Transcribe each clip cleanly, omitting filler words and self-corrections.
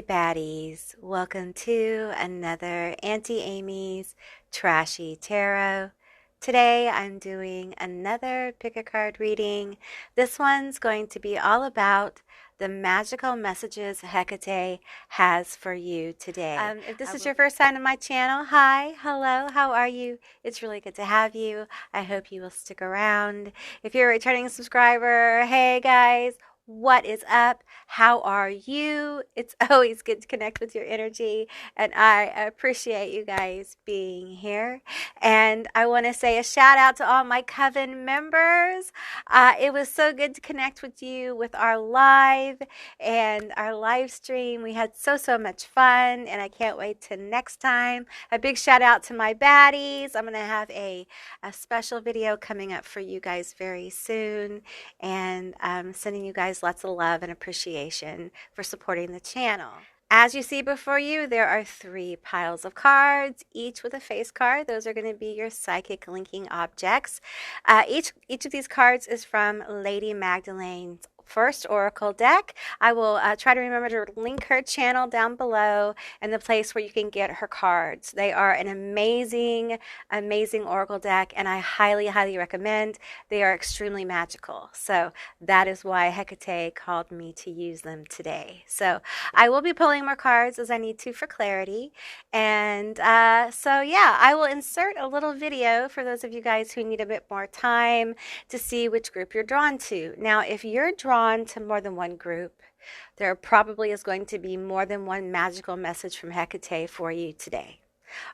Baddies, welcome to another Auntie Amy's Trashy Tarot. Today I'm doing another pick a card reading. This one's going to be all about the magical messages Hecate has for you today. If this is your first time on my channel, hi, hello, how are you? It's really good to have you. I hope you will stick around. If you're a returning subscriber, hey guys, what is up? How are you? It's always good to connect with your energy, and I appreciate you guys being here. And I want to say a shout out to all my coven members. It was so good to connect with you with our live and our live stream. We had so much fun, and I can't wait to next time. A big shout out to my baddies. I'm going to have a special video coming up for you guys very soon, and I'm sending you guys lots of love and appreciation for supporting the channel. As you see before you, there are 3 piles of cards, each with a face card. Those are going to be your psychic linking objects. Each of these cards is from Lady Magdalene's first oracle deck. I will try to remember to link her channel down below and the place where you can get her cards. They are an amazing oracle deck, and I highly recommend. They are extremely magical, so that is why Hecate called me to use them today. So I will be pulling more cards as I need to for clarity, and so yeah, I will insert a little video for those of you guys who need a bit more time to see which group you're drawn to. Now, if you're drawn to more than one group, there probably is going to be more than one magical message from Hecate for you today.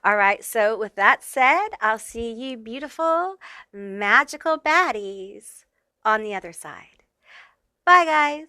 All right, so with that said, I'll see you beautiful, magical baddies on the other side. Bye, guys.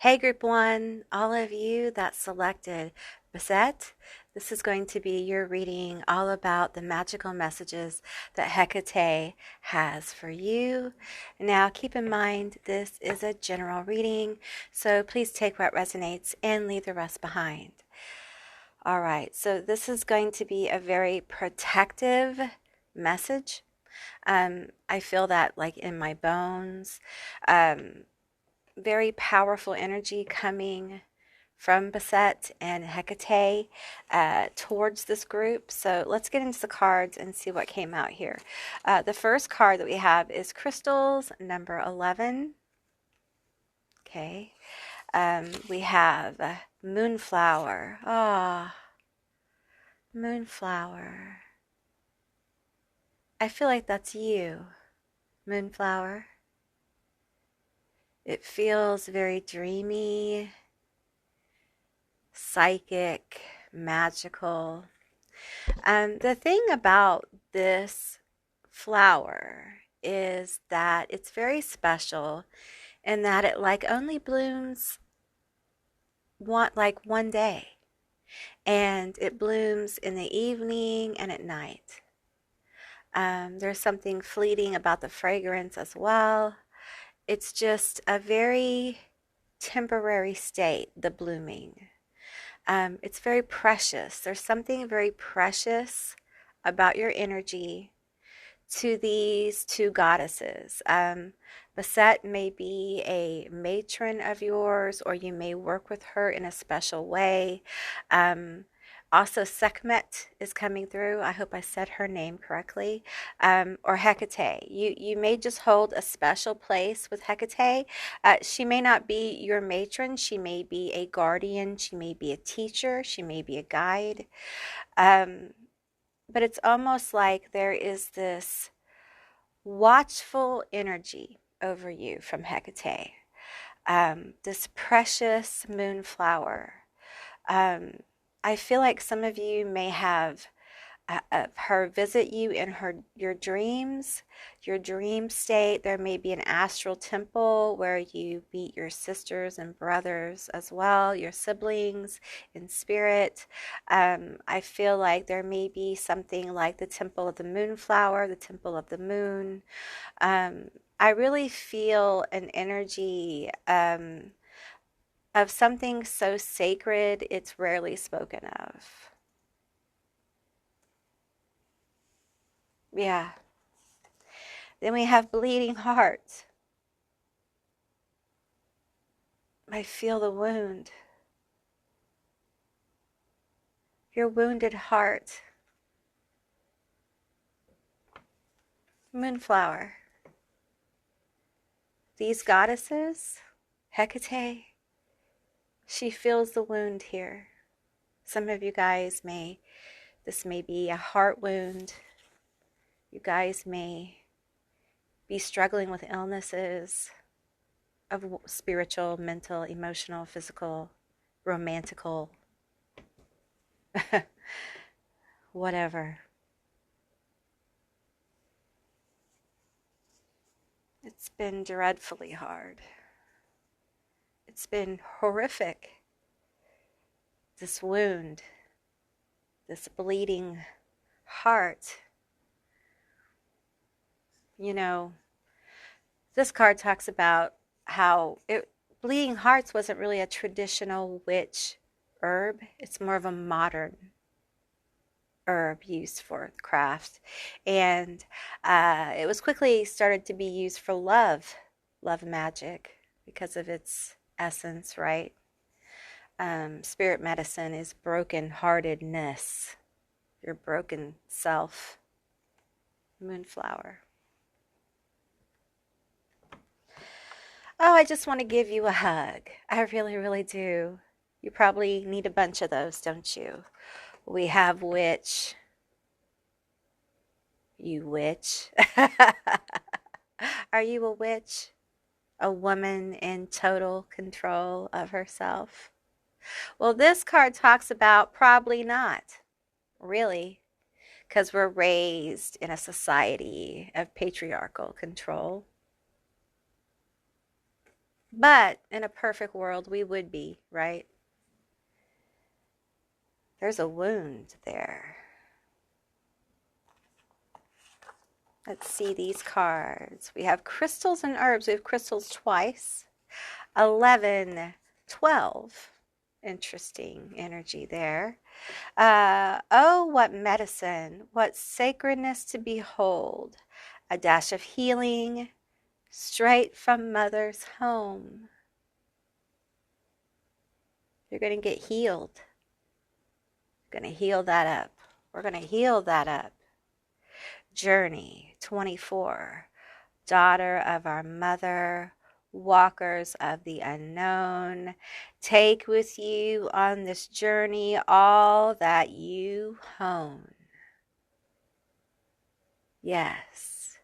Hey Group 1, all of you that selected Bastet, this is going to be your reading all about the magical messages that Hecate has for you. Now keep in mind this is a general reading, so please take what resonates and leave the rest behind. All right, so this is going to be a very protective message. I feel that like in my bones. Very powerful energy coming from Bastet and Hecate towards this group. So let's get into the cards and see what came out here. The first card that we have is Crystals, number 11. Okay. We have Moonflower. Ah, Moonflower. I feel like that's you, Moonflower. It feels very dreamy, psychic, magical. The thing about this flower is that it's very special in that it like only blooms one day, and it blooms in the evening and at night. There's something fleeting about the fragrance as well. It's just a very temporary state, the blooming. It's very precious. There's something very precious about your energy to these 2 goddesses. Bastet may be a matron of yours, or you may work with her in a special way. Also, Sekhmet is coming through. I hope I said her name correctly. Or Hecate. You may just hold a special place with Hecate. She may not be your matron. She may be a guardian. She may be a teacher. She may be a guide. But it's almost like there is this watchful energy over you from Hecate. This precious moonflower. I feel like some of you may have her visit you in your dreams, your dream state. There may be an astral temple where you meet your sisters and brothers as well, your siblings in spirit. I feel like there may be something like the temple of the moonflower, the temple of the moon. I really feel an energy of something so sacred it's rarely spoken of. Yeah. Then we have bleeding heart. I feel the wound. Your wounded heart. Moonflower. These goddesses, Hecate, she feels the wound here. Some of you guys this may be a heart wound. You guys may be struggling with illnesses of spiritual, mental, emotional, physical, romantical, whatever. It's been dreadfully hard. It's been horrific. This wound, this bleeding heart. You know, this card talks about how bleeding hearts wasn't really a traditional witch herb. It's more of a modern herb used for craft. And it was quickly started to be used for love magic, because of its essence, right? Spirit medicine is broken-heartedness, your broken self. Moonflower. Oh, I just want to give you a hug. I really, really do. You probably need a bunch of those, don't you? We have witch. You witch. Are you a witch? A woman in total control of herself? Well, this card talks about probably not, really, because we're raised in a society of patriarchal control. But in a perfect world, we would be, right? There's a wound there. Let's see these cards. We have crystals and herbs. We have crystals twice. 11, 12. Interesting energy there. Oh, what medicine. What sacredness to behold. A dash of healing straight from mother's home. You're going to get healed. You're going to heal that up. We're going to heal that up. Journey 24. Daughter of our mother, walkers of the unknown, take with you on this journey all that you hone. Yes,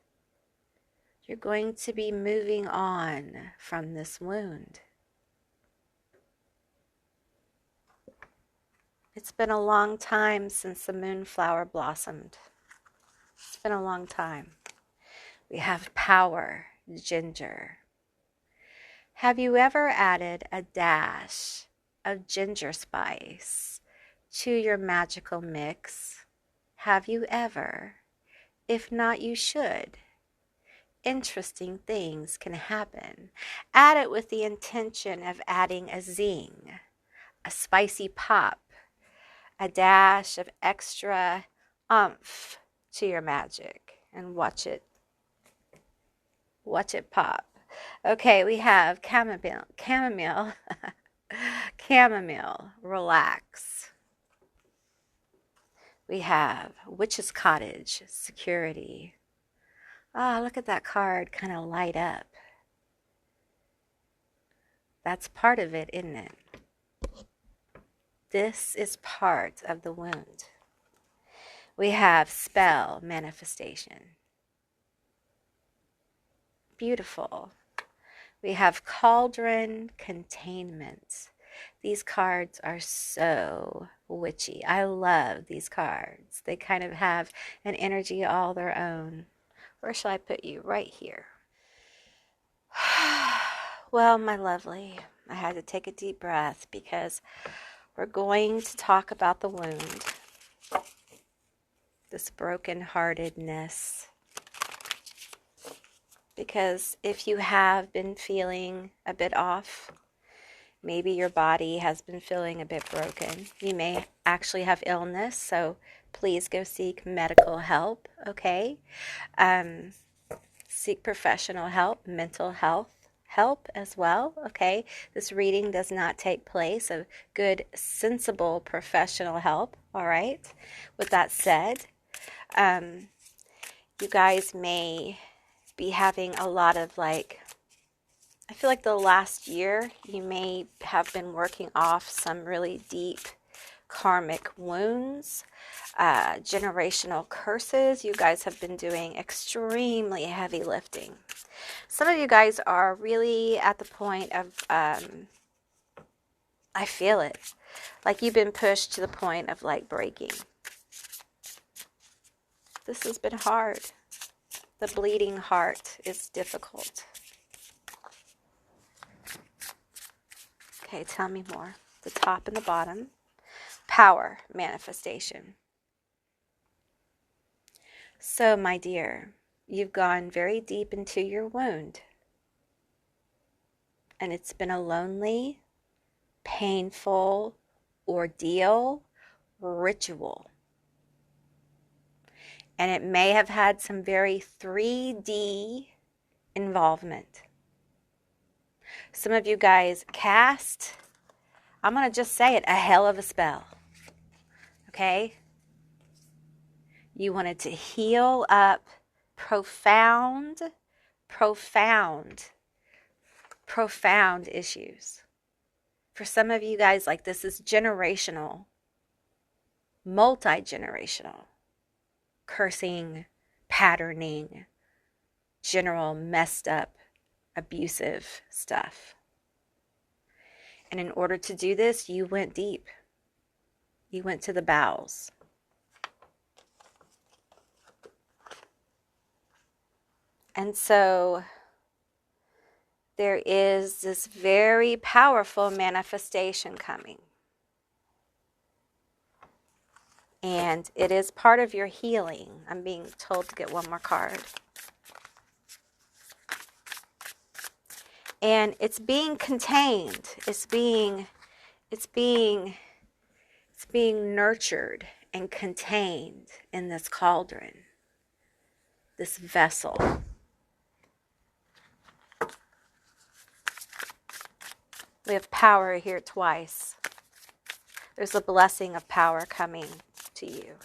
you're going to be moving on from this wound. It's been a long time since the moonflower blossomed. It's been a long time. We have power, ginger. Have you ever added a dash of ginger spice to your magical mix? Have you ever? If not, you should. Interesting things can happen. Add it with the intention of adding a zing, a spicy pop, a dash of extra oomph to your magic, and watch it pop. Okay, we have chamomile, relax. We have witch's cottage, security. Ah, look at that card kind of light up. That's part of it, isn't it? This is part of the wound. We have spell, manifestation. Beautiful. We have cauldron, containment. These cards are so witchy. I love these cards. They kind of have an energy all their own. Where shall I put you? Right here. Well, my lovely, I had to take a deep breath because we're going to talk about the wound. This brokenheartedness. because if you have been feeling a bit off, maybe your body has been feeling a bit broken. You may actually have illness, so please go seek medical help, okay? Seek professional help, mental health help as well, okay? This reading does not take place of good, sensible professional help, all right? With that said, you guys may be having a lot of I feel like the last year you may have been working off some really deep karmic wounds, generational curses. You guys have been doing extremely heavy lifting. Some of you guys are really at the point of, I feel it, like you've been pushed to the point of breaking. This has been hard. The bleeding heart is difficult. Okay, tell me more. The top and the bottom. Power manifestation. So, my dear, you've gone very deep into your wound. And it's been a lonely, painful ordeal, ritual. And it may have had some very 3D involvement. Some of you guys cast, I'm going to just say it, a hell of a spell. Okay? You wanted to heal up profound issues. For some of you guys, this is generational, multi-generational, cursing, patterning, general messed up, abusive stuff. And in order to do this, you went deep. You went to the bowels. And so there is this very powerful manifestation coming. And it is part of your healing. I'm being told to get one more card. And it's being contained. It's being nurtured and contained in this cauldron, this vessel. We have power here twice. There's a blessing of power coming to you.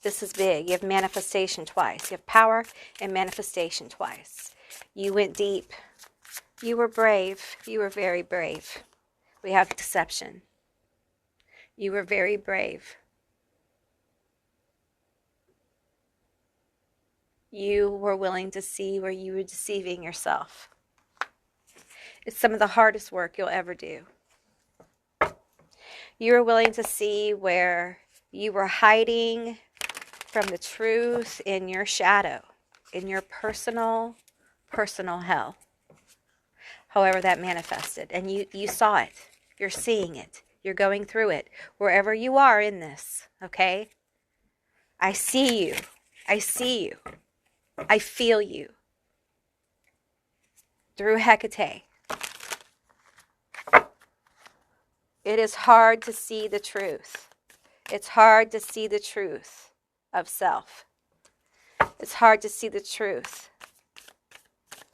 This is big. You have manifestation twice. You have power and manifestation twice. You went deep. You were brave. You were very brave. We have deception. You were very brave. You were willing to see where you were deceiving yourself. It's some of the hardest work you'll ever do. You were willing to see where you were hiding from the truth in your shadow, in your personal hell. However that manifested. And you saw it. You're seeing it. You're going through it. Wherever you are in this, okay? I see you. I see you. I feel you. Through Hecate. It is hard to see the truth. It's hard to see the truth of self. It's hard to see the truth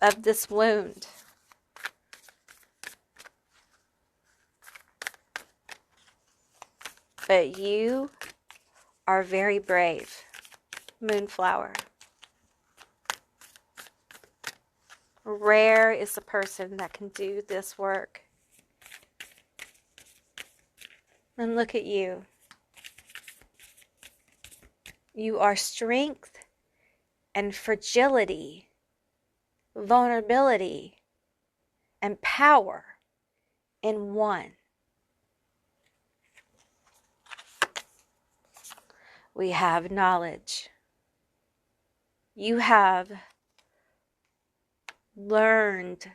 of this wound. But you are very brave, Moonflower. Rare is the person that can do this work. And look at you. You are strength and fragility, vulnerability, and power in one. We have knowledge. You have learned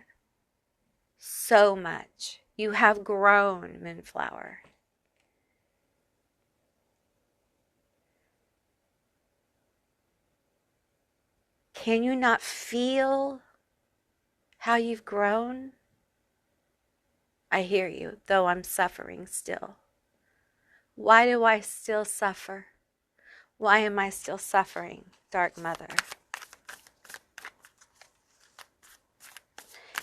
so much. You have grown, Moonflower. Can you not feel how you've grown? I hear you, though I'm suffering still. Why do I still suffer? Why am I still suffering, Dark Mother?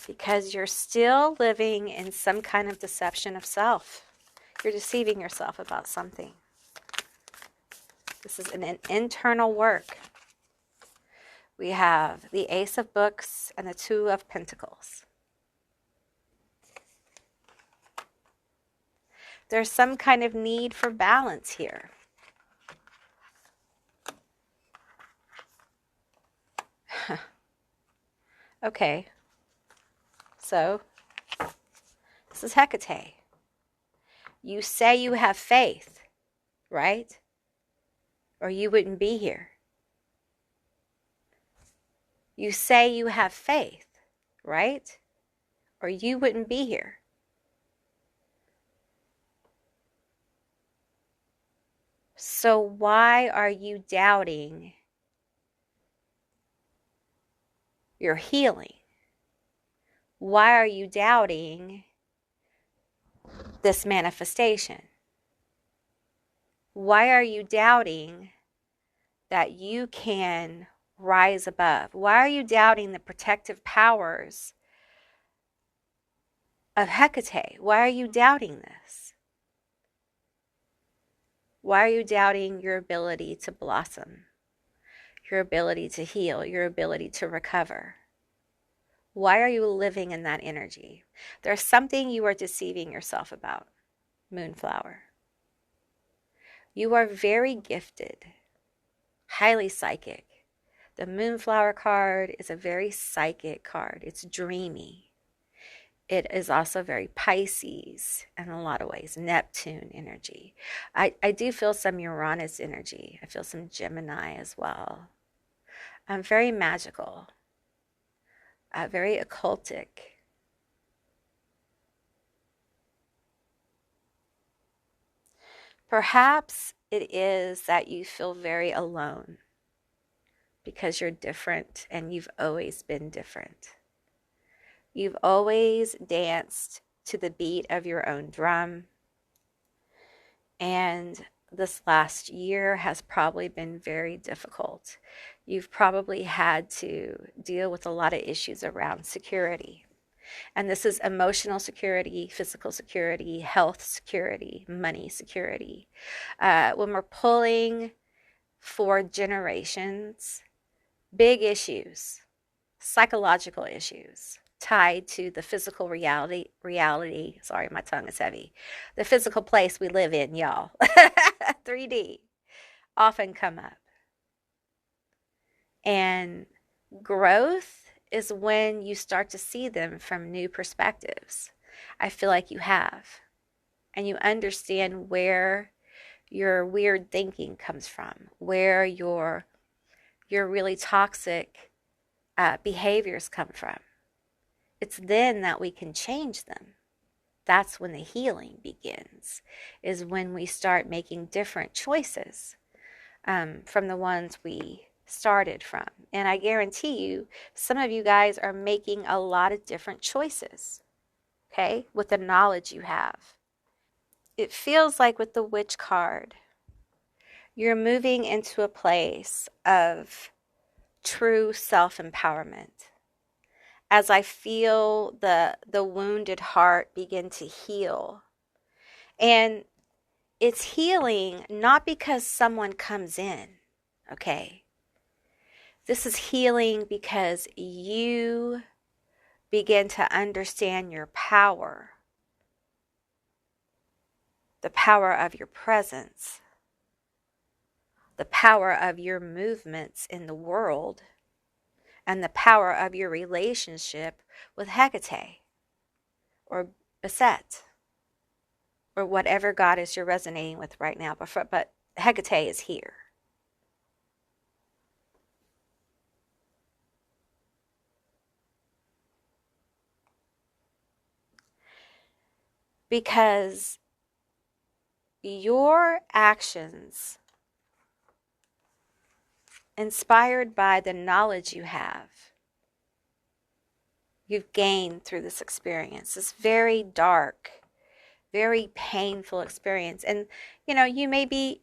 Because you're still living in some kind of deception of self. You're deceiving yourself about something. This is an internal work. We have the Ace of Books and the Two of Pentacles. There's some kind of need for balance here. Okay, so this is Hecate. You say you have faith, right? Or you wouldn't be here. You say you have faith, right? Or you wouldn't be here. So why are you doubting your healing? Why are you doubting this manifestation? Why are you doubting that you can rise above? Why are you doubting the protective powers of Hecate? Why are you doubting this? Why are you doubting your ability to blossom, your ability to heal, your ability to recover? Why are you living in that energy? There's something you are deceiving yourself about, Moonflower. You are very gifted, highly psychic. The Moonflower card is a very psychic card. It's dreamy. It is also very Pisces in a lot of ways, Neptune energy. I do feel some Uranus energy. I feel some Gemini as well. I'm very magical, very occultic. Perhaps it is that you feel very alone because you're different and you've always been different. You've always danced to the beat of your own drum. And this last year has probably been very difficult. You've probably had to deal with a lot of issues around security. And this is emotional security, physical security, health security, money security. When we're pulling for generations, big issues, psychological issues tied to the physical reality, sorry, my tongue is heavy, the physical place we live in, y'all, 3D, often come up. And growth is when you start to see them from new perspectives. I feel like you have. And you understand where your weird thinking comes from, where your really toxic behaviors come from. It's then that we can change them. That's when the healing begins, is when we start making different choices from the ones we started from. And I guarantee you, some of you guys are making a lot of different choices, okay, with the knowledge you have. It feels like with the Witch card, you're moving into a place of true self-empowerment. As I feel the wounded heart begin to heal. And it's healing not because someone comes in, okay? This is healing because you begin to understand your power, the power of your presence, the power of your movements in the world, and the power of your relationship with Hecate or Bastet or whatever goddess you're resonating with right now. But Hecate is here. Because your actions inspired by the knowledge you've gained through this experience, this very dark, very painful experience. And, you may be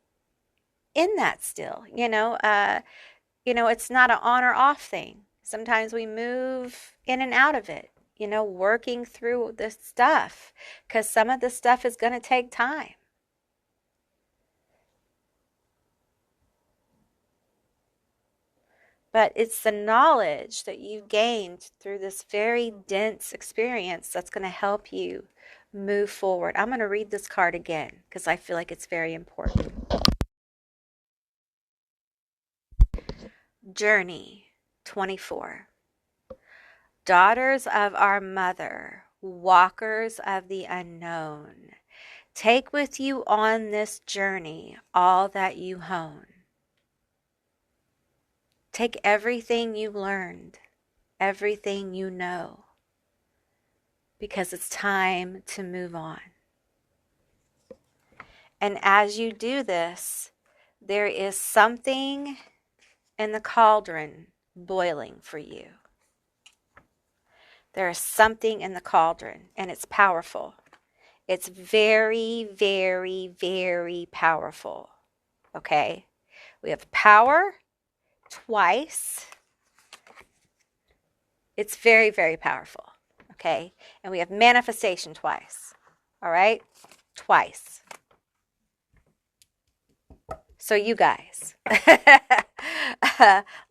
in that still, it's not an on or off thing. Sometimes we move in and out of it, working through this stuff, because some of this stuff is going to take time. But it's the knowledge that you've gained through this very dense experience that's going to help you move forward. I'm going to read this card again because I feel like it's very important. Journey 24. Daughters of our mother, walkers of the unknown, take with you on this journey all that you hone. Take everything you learned, everything you know, because it's time to move on. And as you do this, there is something in the cauldron boiling for you. There is something in the cauldron, and it's powerful. It's very, very, very powerful. Okay? We have power twice. It's very, very powerful. Okay? And we have manifestation twice. All right? Twice. So you guys,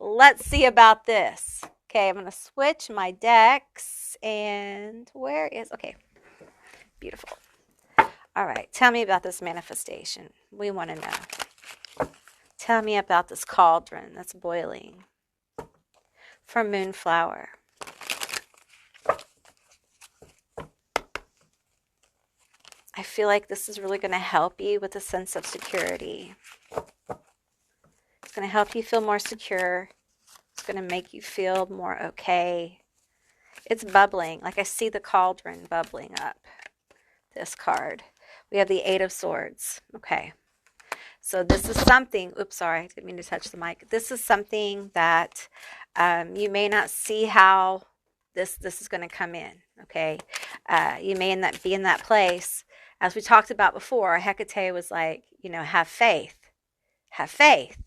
let's see about this. Okay, I'm going to switch my decks. And okay, beautiful. All right, tell me about this manifestation. We want to know. Tell me about this cauldron that's boiling for Moonflower. I feel like this is really going to help you with a sense of security. It's going to help you feel more secure. It's going to make you feel more okay. It's bubbling. Like I see the cauldron bubbling up. This card. We have the Eight of Swords. Okay. So this is something, oops, sorry, I didn't mean to touch the mic. This is something that you may not see how this is going to come in, okay? You may be in that place. As we talked about before, Hecate was like, have faith. Have faith.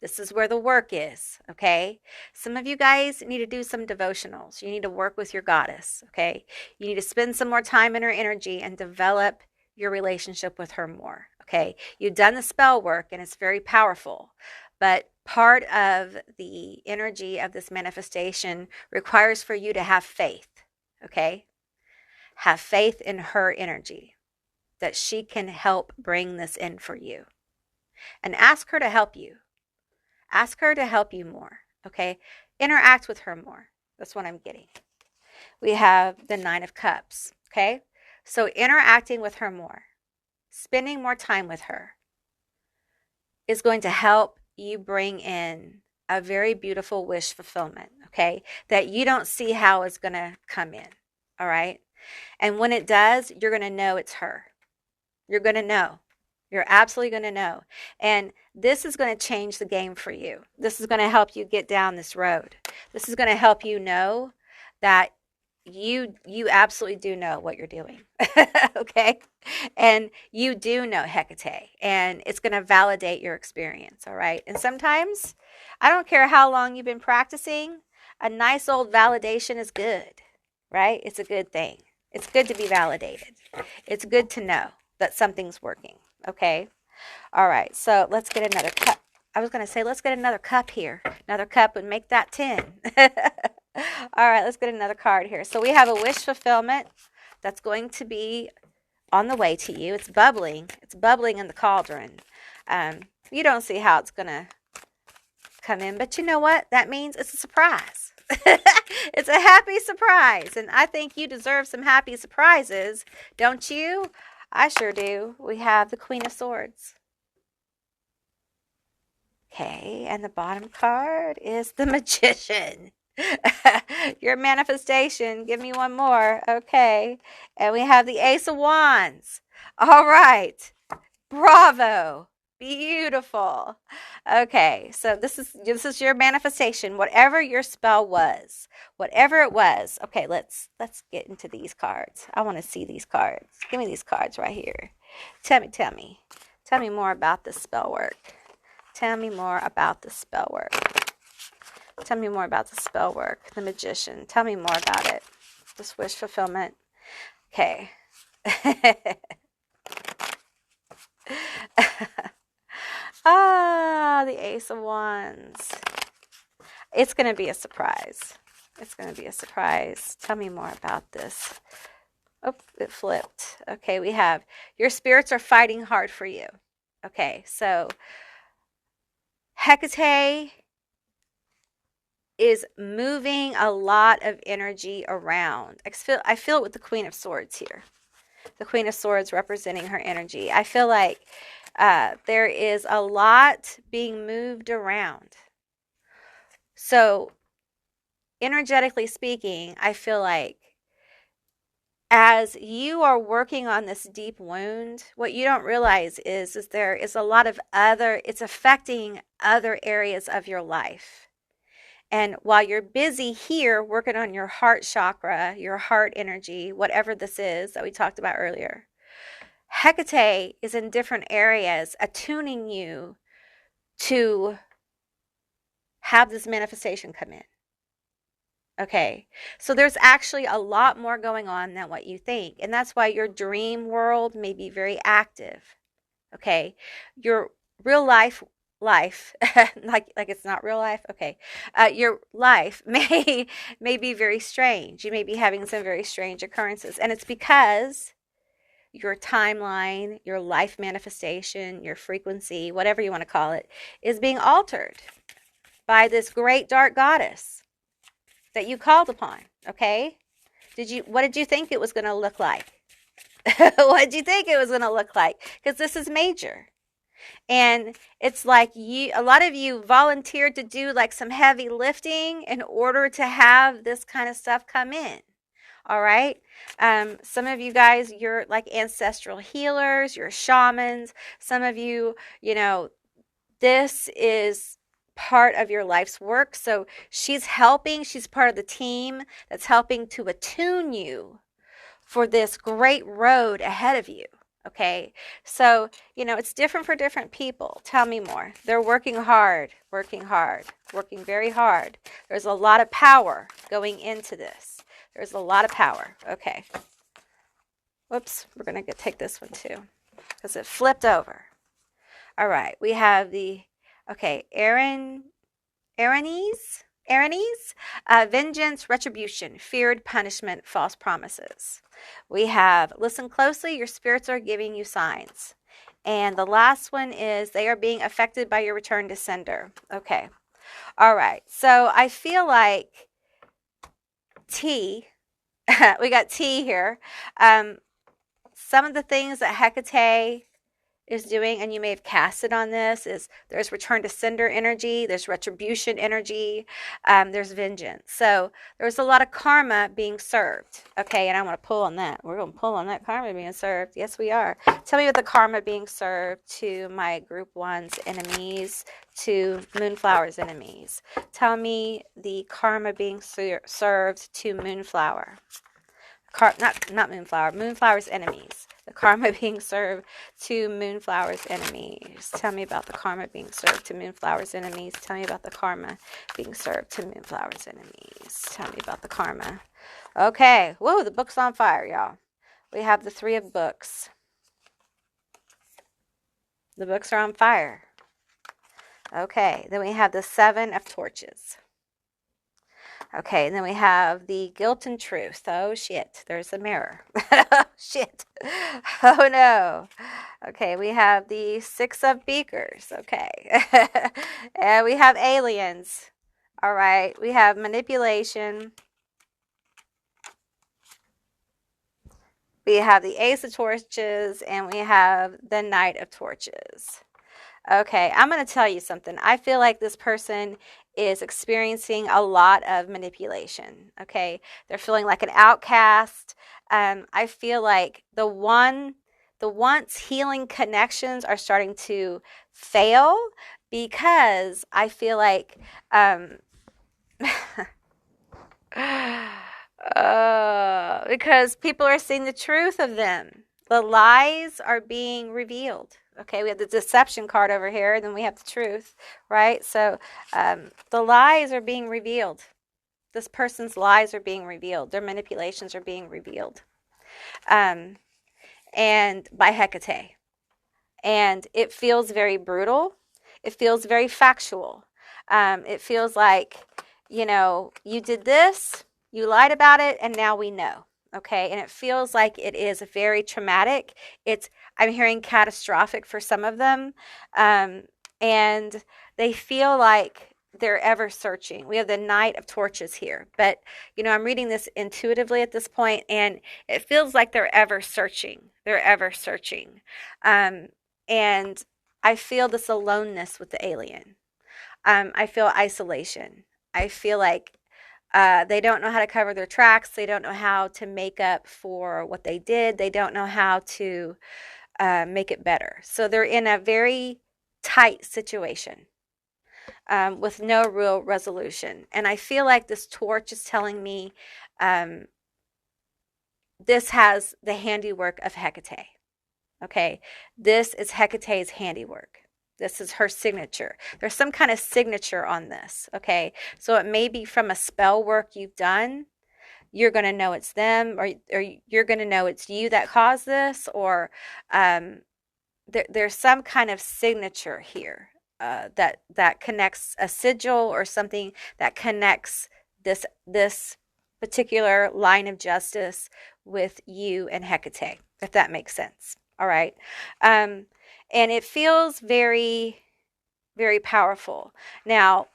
This is where the work is, okay? Some of you guys need to do some devotionals. You need to work with your goddess, okay? You need to spend some more time in her energy and develop your relationship with her more, okay? You've done the spell work and it's very powerful, but part of the energy of this manifestation requires for you to have faith, okay? Have faith in her energy, that she can help bring this in for you. And ask her to help you. Ask her to help you more, okay? Interact with her more. That's what I'm getting. We have the Nine of Cups, okay? So interacting with her more, spending more time with her is going to help you bring in a very beautiful wish fulfillment, okay? That you don't see how it's going to come in, all right? And when it does, you're going to know it's her. You're going to know. You're absolutely going to know. And this is going to change the game for you. This is going to help you get down this road. This is going to help you know that you absolutely do know what you're doing. Okay? And you do know Hecate. And it's going to validate your experience. All right? And sometimes, I don't care how long you've been practicing, a nice old validation is good. Right? It's a good thing. It's good to be validated. It's good to know that something's working. Okay. All right. So let's get another cup. I was going to say, let's get another cup here. Another cup would make that 10. All right. Let's get another card here. So we have a wish fulfillment that's going to be on the way to you. It's bubbling. It's bubbling in the cauldron. You don't see how it's going to come in, but you know what? That means it's a surprise. It's a happy surprise. And I think you deserve some happy surprises. Don't you? I sure do. We have the Queen of Swords. Okay, and the bottom card is the Magician. Your manifestation. Give me one more. Okay, and we have the Ace of Wands. All right. Bravo. Beautiful. Okay, so this is your manifestation. Whatever your spell was, whatever it was. Okay, let's get into these cards. I want to see these cards. Give me these cards right here. Tell me more about the spell work. Tell me more about the spell work. Tell me more about the spell work. The magician. Tell me more about it. This wish fulfillment. Okay. The Ace of Wands. It's going to be a surprise. It's going to be a surprise. Tell me more about this. Oh, it flipped. Okay, we have your spirits are fighting hard for you. Okay, so Hecate is moving a lot of energy around. I feel it with the Queen of Swords here. The Queen of Swords representing her energy. I feel like there is a lot being moved around. So, energetically speaking, I feel like as you are working on this deep wound, what you don't realize is there is a lot of it's affecting other areas of your life. And while you're busy here working on your heart chakra, your heart energy, whatever this is that we talked about earlier, Hecate is in different areas attuning you to have this manifestation come in. Okay, so there's actually a lot more going on than what you think. And that's why your dream world may be very active. Okay, your real life, like it's not real life. Okay, your life may be very strange. You may be having some very strange occurrences. And it's because your timeline, your life manifestation, your frequency, whatever you want to call it, is being altered by this great dark goddess that you called upon. Okay, what did you think it was going to look like? What did you think it was going to look like? Because this is major. And it's like a lot of you volunteered to do like some heavy lifting in order to have this kind of stuff come in. All right. Some of you guys, you're like ancestral healers, you're shamans. Some of you, this is part of your life's work. So she's part of the team that's helping to attune you for this great road ahead of you. Okay. So, it's different for different people. Tell me more. They're working hard, working very hard. There's a lot of power going into this. There's a lot of power. Okay. Whoops. We're going to take this one too because it flipped over. All right. We have Erinese, vengeance, retribution, feared punishment, false promises. We have listen closely. Your spirits are giving you signs. And the last one is they are being affected by your return to sender. Okay. All right. So I feel like T, we got T here. Some of the things that Hecate is doing, and you may have cast it on this, is there's return to sender energy, there's retribution energy, there's vengeance. So there's a lot of karma being served. Okay, and I want to pull on that. We're going to pull on that karma being served. Yes, we are. Tell me about the karma being served to my group one's enemies, to Moonflower's enemies. Tell me the karma being served to Moonflower. Not Moonflower, Moonflower's enemies. The karma being served to Moonflower's enemies. Tell me about the karma being served to Moonflower's enemies. Tell me about the karma being served to Moonflower's enemies. Tell me about the karma. Okay. Whoa, the book's on fire, y'all. We have the 3 of books. The books are on fire. Okay. Then we have the 7 of torches. Okay, and then we have the guilt and truth. Oh, shit. There's the mirror. Oh, shit. Oh, no. Okay, we have the 6 of beakers. Okay. And we have aliens. All right. We have manipulation. We have the Ace of torches, and we have the Knight of torches. Okay, I'm going to tell you something. I feel like this person is experiencing a lot of manipulation. Okay, they're feeling like an outcast. I feel like the one the once healing connections are starting to fail because I feel like because people are seeing the truth of them. The lies are being revealed. Okay, we have the deception card over here, and then we have the truth, right? So the lies are being revealed. This person's lies are being revealed. Their manipulations are being revealed. And by Hecate. And it feels very brutal. It feels very factual. It feels like, you did this, you lied about it, and now we know. Okay, and it feels like it is very traumatic. I'm hearing catastrophic for some of them, and they feel like they're ever searching. We have the Knight of Torches here, but I'm reading this intuitively at this point, and it feels like they're ever searching. They're ever searching, and I feel this aloneness with the alien. I feel isolation. I feel like they don't know how to cover their tracks. They don't know how to make up for what they did. They don't know how to make it better. So they're in a very tight situation with no real resolution. And I feel like this torch is telling me this has the handiwork of Hecate. Okay, this is Hecate's handiwork. This is her signature. There's some kind of signature on this, okay? So it may be from a spell work you've done. You're going to know it's them, or you're going to know it's you that caused this, or there's some kind of signature here that connects a sigil or something that connects this particular line of justice with you and Hecate, if that makes sense. All right. And it feels very, very powerful. Now,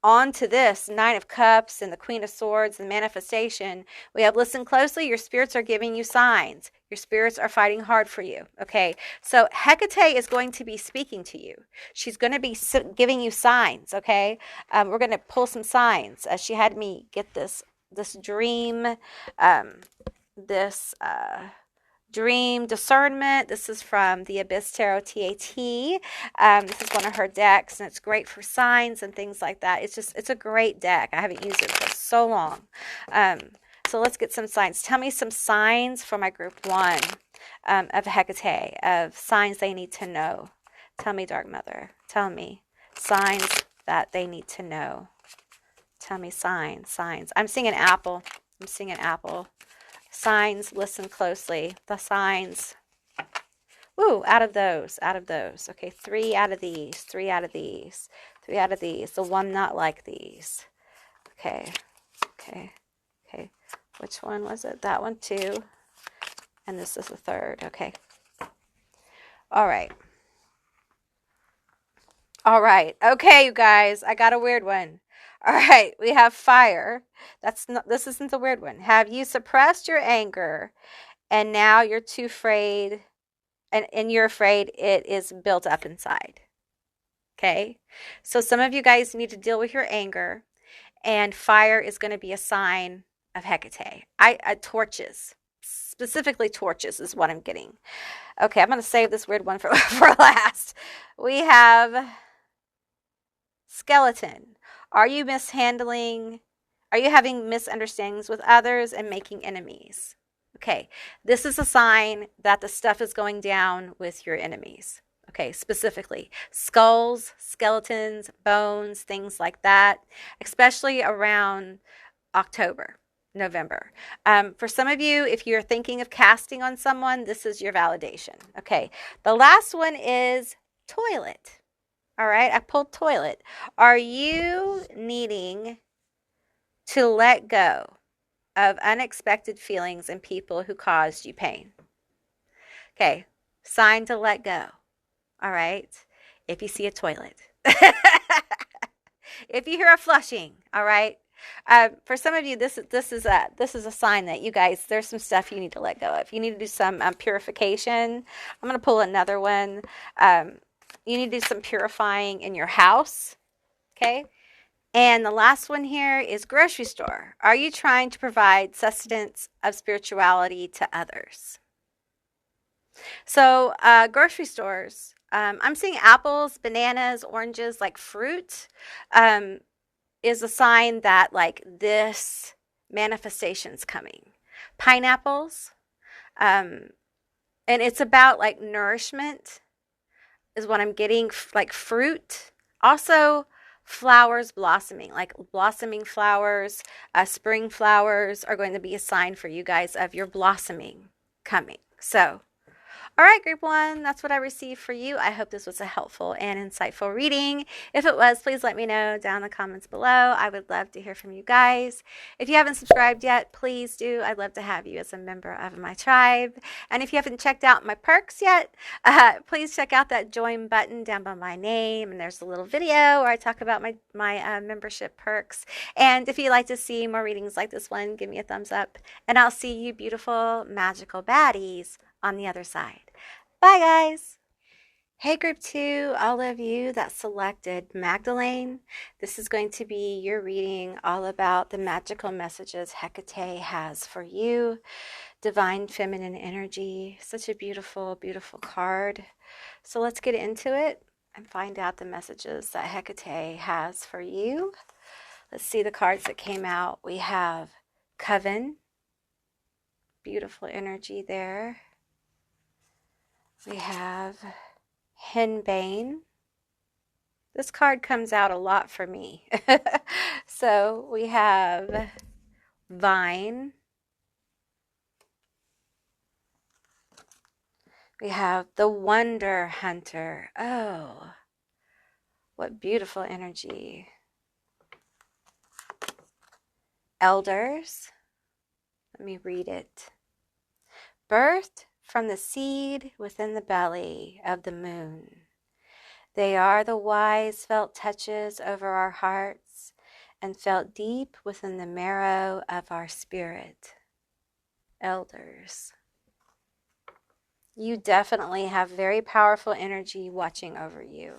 on to this Nine of Cups and the Queen of Swords and manifestation, we have listen closely. Your spirits are giving you signs. Your spirits are fighting hard for you. Okay. So Hecate is going to be speaking to you. She's going to be giving you signs. Okay. We're going to pull some signs. She had me get this dream, Dream Discernment. This is from the Abyss Tarot TAT. This is one of her decks, and it's great for signs and things like that. It's a great deck. I haven't used it for so long. So let's get some signs. Tell me some signs for my group 1 of Hecate, of signs they need to know. Tell me, Dark Mother. Tell me signs that they need to know. Tell me signs. I'm seeing an apple. Signs, listen closely. The signs. Ooh, out of those. Okay, 3 out of these. 3 out of these. The one not like these. Okay. Which one was it? That one too. And this is the third. Okay. All right. Okay, you guys. I got a weird one. All right, we have fire. This isn't the weird one. Have you suppressed your anger and now you're too afraid and you're afraid it is built up inside? Okay, so some of you guys need to deal with your anger, and fire is going to be a sign of Hecate. Torches, specifically torches is what I'm getting. Okay, I'm going to save this weird one for last. We have skeleton. Are you having misunderstandings with others and making enemies? Okay, this is a sign that the stuff is going down with your enemies. Okay, specifically skulls, skeletons, bones, things like that, especially around October, November. For some of you, if you're thinking of casting on someone, this is your validation. Okay, the last one is toilet. All right, I pulled toilet. Are you needing to let go of unexpected feelings and people who caused you pain? Okay, sign to let go. All right, if you see a toilet. If you hear a flushing, all right. For some of you, this is a sign that you guys, there's some stuff you need to let go of. You need to do some purification. I'm going to pull another one. You need to do some purifying in your house, okay? And the last one here is grocery store. Are you trying to provide sustenance of spirituality to others? So, grocery stores. I'm seeing apples, bananas, oranges, like fruit, um, is a sign that like this manifestation's coming. Pineapples, um, and it's about like nourishment is what I'm getting, like fruit. Also, flowers blossoming, like blossoming flowers, spring flowers are going to be a sign for you guys of your blossoming coming. So, all right, group one, that's what I received for you. I hope this was a helpful and insightful reading. If it was, please let me know down in the comments below. I would love to hear from you guys. If you haven't subscribed yet, please do. I'd love to have you as a member of my tribe. And if you haven't checked out my perks yet, please check out that join button down by my name. And there's a little video where I talk about my membership perks. And if you'd like to see more readings like this one, give me a thumbs up. And I'll see you beautiful, magical baddies on the other side. Bye, guys. Hey, group two, all of you that selected Magdalene, this is going to be your reading all about the magical messages Hecate has for you. Divine feminine energy, such a beautiful, beautiful card. So let's get into it and find out the messages that Hecate has for you. Let's see the cards that came out. We have Coven, beautiful energy there. We have Henbane. This card comes out a lot for me. So we have Vine. We have the Wonder Hunter. Oh, what beautiful energy. Elders. Let me read it. Birthed from the seed within the belly of the moon. They are the wise felt touches over our hearts and felt deep within the marrow of our spirit. Elders. You definitely have very powerful energy watching over you.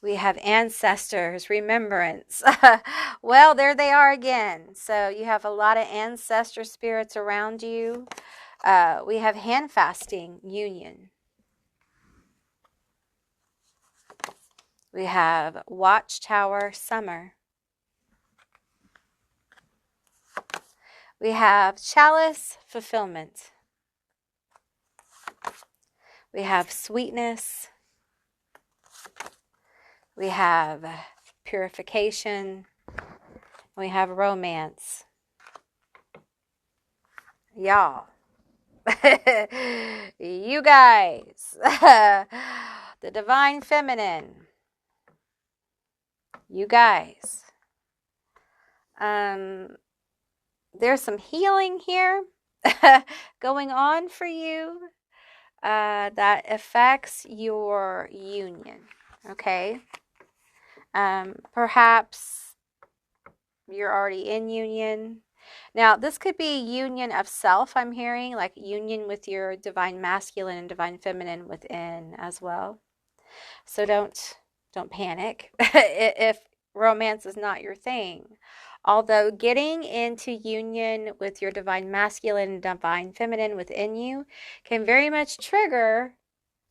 We have ancestors, remembrance. Well, there they are again. So you have a lot of ancestor spirits around you. We have hand fasting, union. We have watchtower, summer. We have chalice, fulfillment. We have sweetness. We have purification. We have romance. Y'all. You guys. The divine feminine. You guys. There's some healing here going on for you that affects your union. Okay. Perhaps you're already in union. Now, this could be union of self, I'm hearing, like union with your divine masculine and divine feminine within as well. So don't panic if romance is not your thing. Although getting into union with your divine masculine and divine feminine within you can very much trigger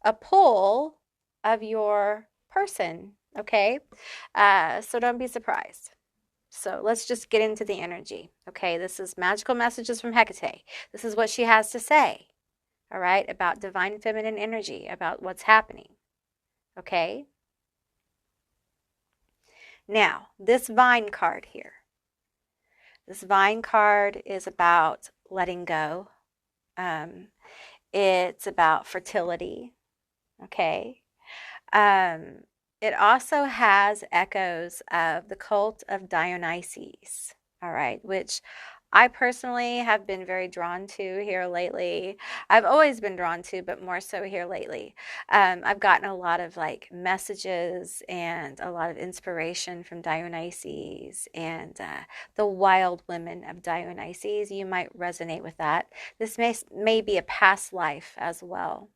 a pull of your person, okay? So don't be surprised. So let's just get into the energy, okay? This is magical messages from Hecate. This is what she has to say, all right, about divine feminine energy, about what's happening, okay? Now, this vine card here. This vine card is about letting go. It's about fertility, okay? It also has echoes of the cult of Dionysus, all right, which I personally have been very drawn to here lately. I've always been drawn to, but more so here lately. I've gotten a lot of like messages and a lot of inspiration from Dionysus and the wild women of Dionysus. You might resonate with that. This may be a past life as well.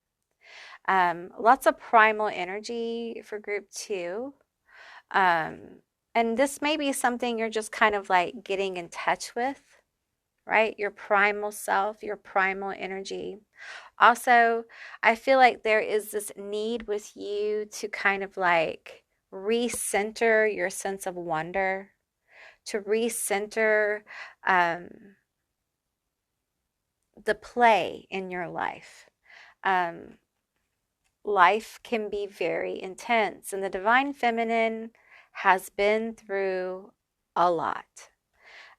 Lots of primal energy for group two. And this may be something you're just kind of like getting in touch with. right? Your primal self, your primal energy. Also, I feel like there is this need with you to kind of like recenter your sense of wonder, to recenter um, the play in your life. Um, Life can be very intense, and the divine feminine has been through a lot.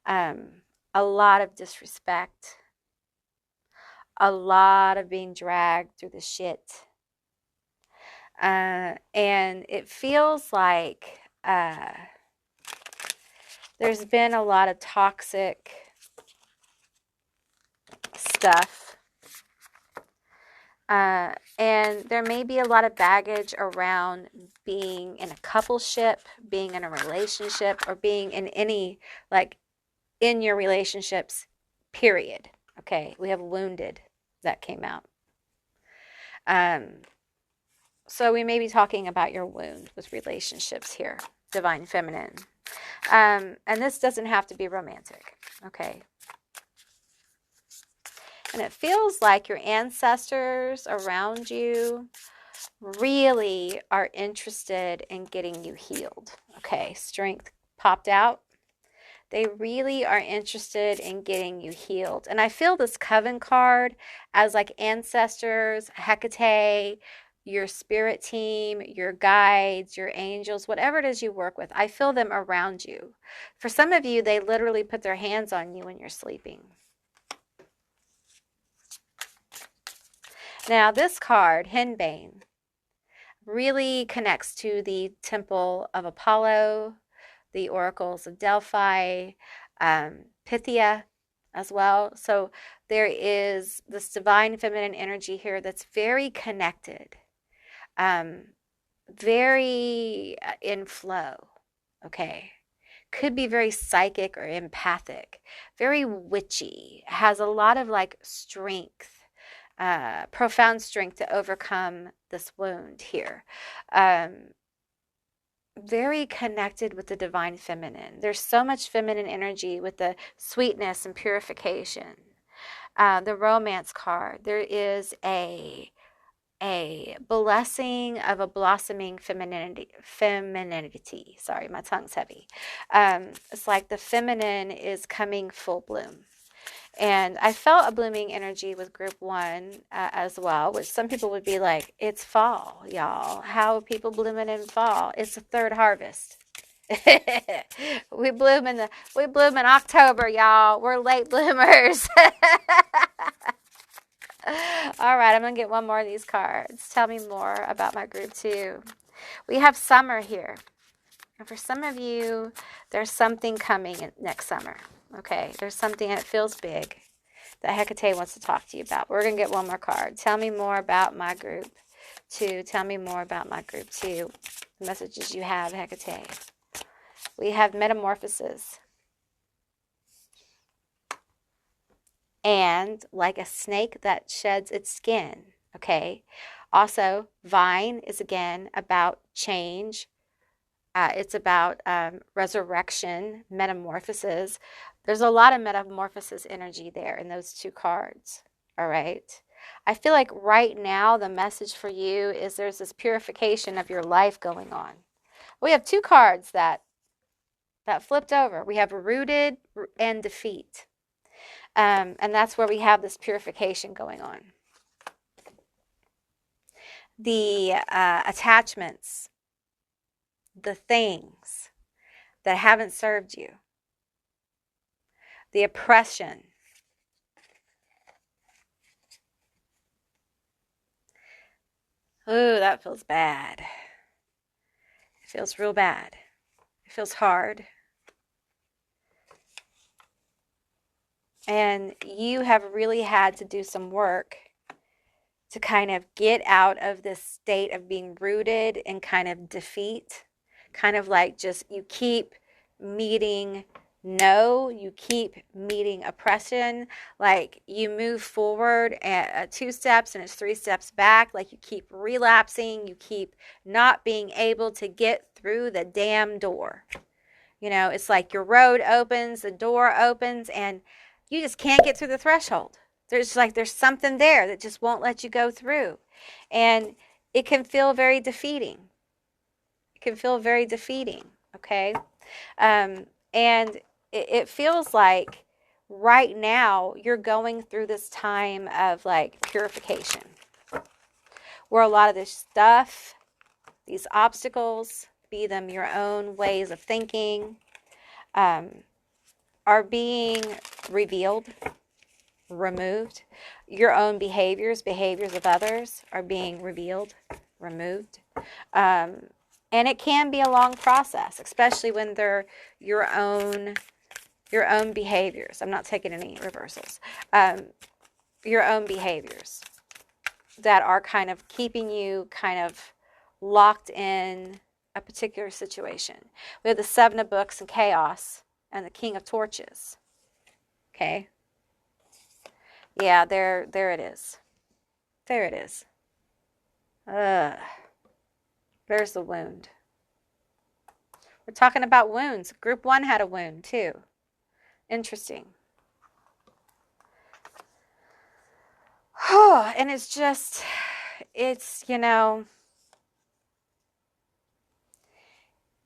A lot of disrespect, a lot of being dragged through the shit. And it feels like there's been a lot of toxic stuff. And there may be a lot of baggage around being in a coupleship, being in a relationship, or being in any, like, in your relationships, period. Okay, we have wounded that came out. So we may be talking about your wound with relationships here, divine feminine. And this doesn't have to be romantic, okay? And it feels like your ancestors around you really are interested in getting you healed. Okay, strength popped out. They really are interested in getting you healed. And I feel this coven card as like ancestors, Hecate, your spirit team, your guides, your angels, whatever it is you work with. I feel them around you. For some of you, they literally put their hands on you when you're sleeping. Now, this card, Henbane, really connects to the Temple of Apollo, the oracles of Delphi, Pythia as well. So there is this divine feminine energy here that's very connected, very in flow, okay? Could be very psychic or empathic, very witchy, has a lot of like strength. Profound strength to overcome this wound here. Very connected with the divine feminine. There's so much feminine energy with the sweetness and purification. The romance card, there is a blessing of a blossoming femininity. Sorry, my tongue's heavy. It's like the feminine is coming full bloom. And I felt a blooming energy with group one as well, which some people would be like, it's fall, y'all. How are people blooming in fall? It's the third harvest. we bloom in October, y'all. We're late bloomers. All right, I'm going to get one more of these cards. Tell me more about my group two. We have summer here. And for some of you, there's something coming next summer. Okay, there's something that feels big that Hecate wants to talk to you about. We're going to get one more card. Tell me more about my group two. Tell me more about my group two. The messages you have, Hecate. We have metamorphosis. And like a snake that sheds its skin. Okay. Also, vine is again about change. It's about resurrection, metamorphosis. There's a lot of metamorphosis energy there in those two cards, all right? I feel like right now the message for you is there's this purification of your life going on. We have two cards that flipped over. We have rooted and defeat. And that's where we have this purification going on. The attachments, the things that haven't served you, the oppression. Ooh, that feels bad. It feels real bad. It feels hard. And you have really had to do some work to kind of get out of this state of being rooted in kind of defeat. Kind of like just you keep meeting no, you keep meeting oppression, like you move forward at 2 steps and it's 3 steps back, like you keep relapsing, you keep not being able to get through the damn door. You know, it's like your road opens, the door opens, and you just can't get through the threshold. There's something there that just won't let you go through. And it can feel very defeating. It can feel very defeating, okay? And it feels like right now you're going through this time of like purification, where a lot of this stuff, these obstacles, be them your own ways of thinking, are being revealed, removed. Your own behaviors of others are being revealed, removed. And it can be a long process, especially when they're your own behaviors. I'm not taking any reversals. Your own behaviors that are kind of keeping you kind of locked in a particular situation. We have the Seven of Books and Chaos and the King of Torches. Okay. Yeah, there it is. There it is. There's the wound. We're talking about wounds. Group 1 had a wound too. Interesting. And it's, you know,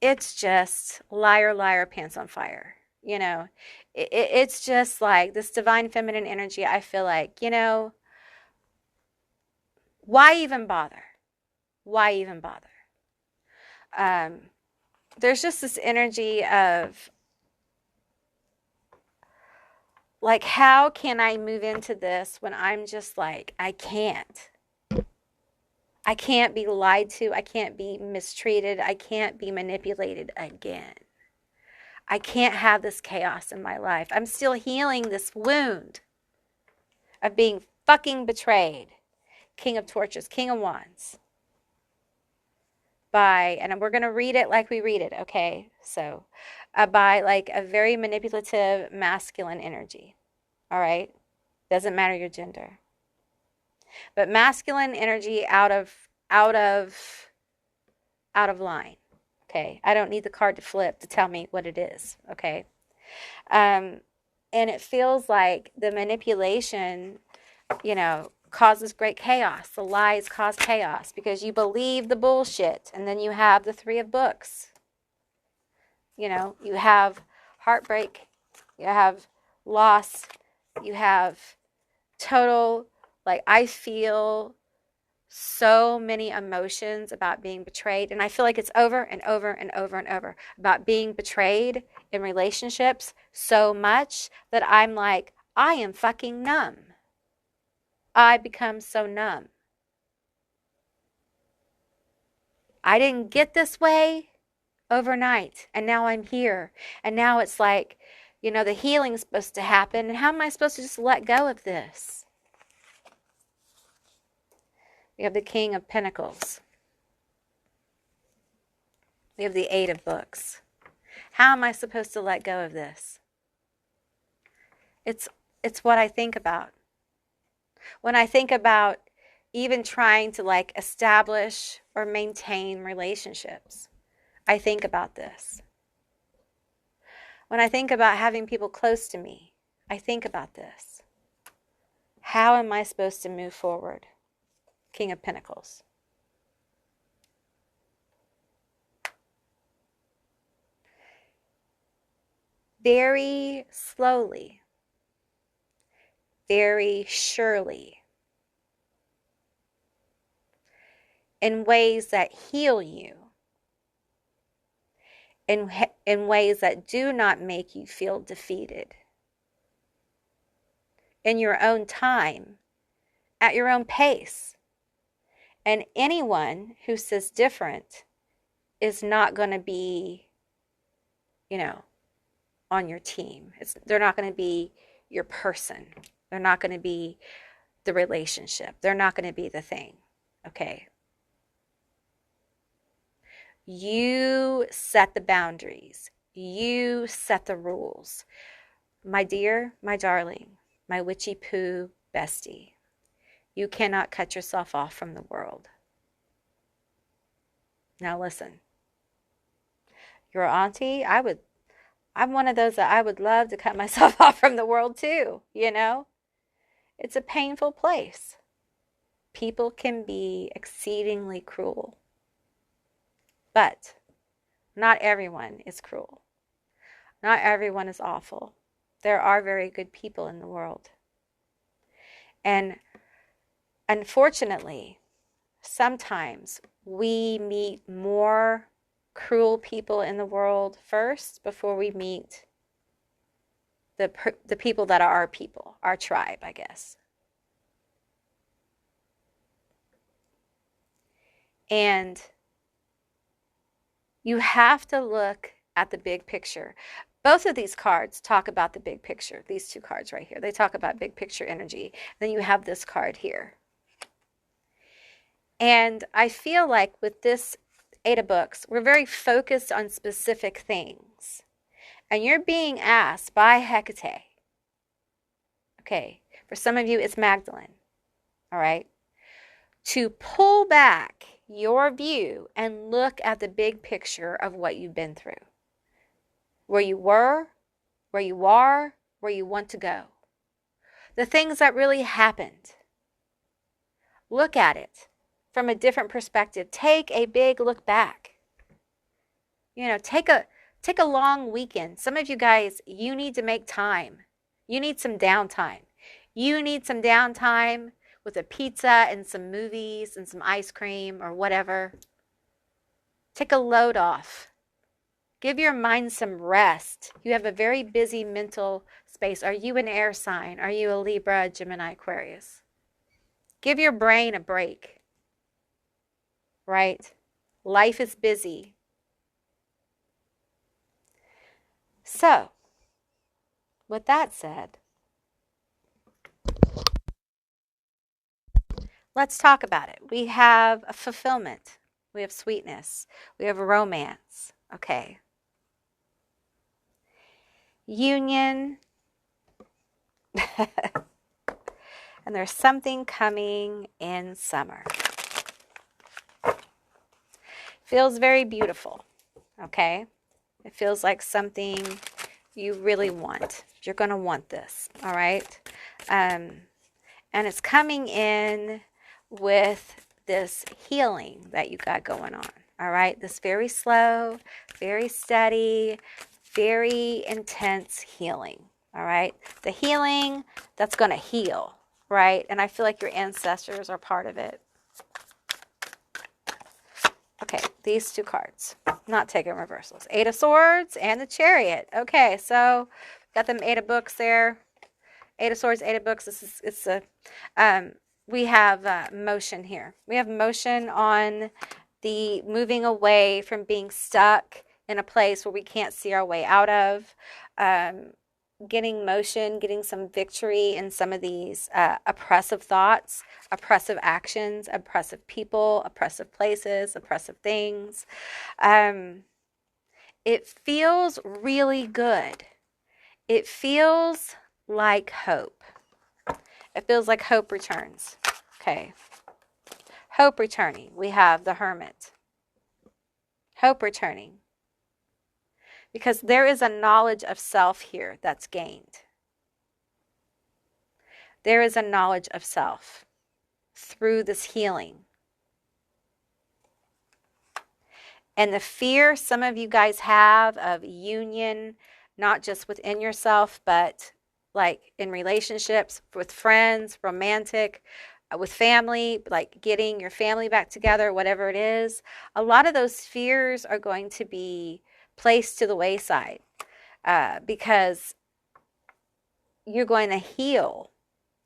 it's just liar, liar, pants on fire. You know, it's just like this divine feminine energy. I feel like, you know, why even bother? Why even bother? There's just this energy of like, how can I move into this when I'm just like, I can't. I can't be lied to. I can't be mistreated. I can't be manipulated again. I can't have this chaos in my life. I'm still healing this wound of being fucking betrayed. King of Torches, King of Wands. And we're going to read it like we read it, okay? So, by like a very manipulative masculine energy, all right? Doesn't matter your gender. But masculine energy out of line, okay? I don't need the card to flip to tell me what it is, okay? And it feels like the manipulation, you know, causes great chaos. The lies cause chaos because you believe the bullshit. And then you have the Three of Books. You know, you have heartbreak. You have loss. You have total, like, I feel so many emotions about being betrayed. And I feel like it's over and over and over and over about being betrayed in relationships so much that I'm like, I am fucking numb. I become so numb. I didn't get this way overnight, and now I'm here. And now it's like, you know, the healing's supposed to happen, and how am I supposed to just let go of this? We have the King of Pentacles. We have the Eight of Books. How am I supposed to let go of this? It's what I think about. When I think about even trying to like establish or maintain relationships, I think about this. When I think about having people close to me, I think about this. How am I supposed to move forward? King of Pentacles. Very slowly, very surely, in ways that heal you, in ways that do not make you feel defeated, in your own time, at your own pace. And anyone who says different is not going to be, you know, on your team. They're not going to be your person. They're not going to be the relationship. They're not going to be the thing. Okay. You set the boundaries. You set the rules. My dear, my darling, my witchy poo bestie, you cannot cut yourself off from the world. Now listen. Your auntie, I I'm one of those that I would love to cut myself off from the world too, you know? It's a painful place. People can be exceedingly cruel, but not everyone is cruel. Not everyone is awful. There are very good people in the world. And unfortunately, sometimes we meet more cruel people in the world first before we meet the people that are our people, our tribe, I guess. And you have to look at the big picture. Both of these cards talk about the big picture. These two cards right here, they talk about big picture energy. Then you have this card here. And I feel like with this Eight of Books, we're very focused on specific things. And you're being asked by Hecate. Okay, for some of you, it's Magdalene. All right, to pull back your view and look at the big picture of what you've been through. Where you were, where you are, where you want to go. The things that really happened. Look at it from a different perspective. Take a big look back. You know, take a long weekend. Some of you guys, you need to make time. You need some downtime. You need some downtime with a pizza and some movies and some ice cream or whatever. Take a load off. Give your mind some rest. You have a very busy mental space. Are you an air sign? Are you a Libra, Gemini, Aquarius? Give your brain a break. Right? Life is busy. So, with that said, let's talk about it. We have a fulfillment. We have sweetness. We have romance. Okay. Union. And there's something coming in summer. Feels very beautiful. Okay. It feels like something you really want. You're going to want this. All right. And it's coming in with this healing that you got going on. All right. This very slow, very steady, very intense healing. All right. The healing that's going to heal. Right. And I feel like your ancestors are part of it. Okay, these two cards, not taking reversals. Eight of Swords and the Chariot. Okay, so got them Eight of Books there. Eight of Swords, Eight of Books. We have motion here. We have motion on the moving away from being stuck in a place where we can't see our way out of. Getting motion, getting some victory in some of these oppressive thoughts, oppressive actions, oppressive people, oppressive places, oppressive things. It feels really good. It feels like hope. It feels like hope returns. Okay. Hope returning. We have the Hermit. Hope returning. Because there is a knowledge of self here that's gained. There is a knowledge of self through this healing. And the fear some of you guys have of union, not just within yourself, but like in relationships, with friends, romantic, with family, like getting your family back together, whatever it is. A lot of those fears are going to be placed to the wayside because you're going to heal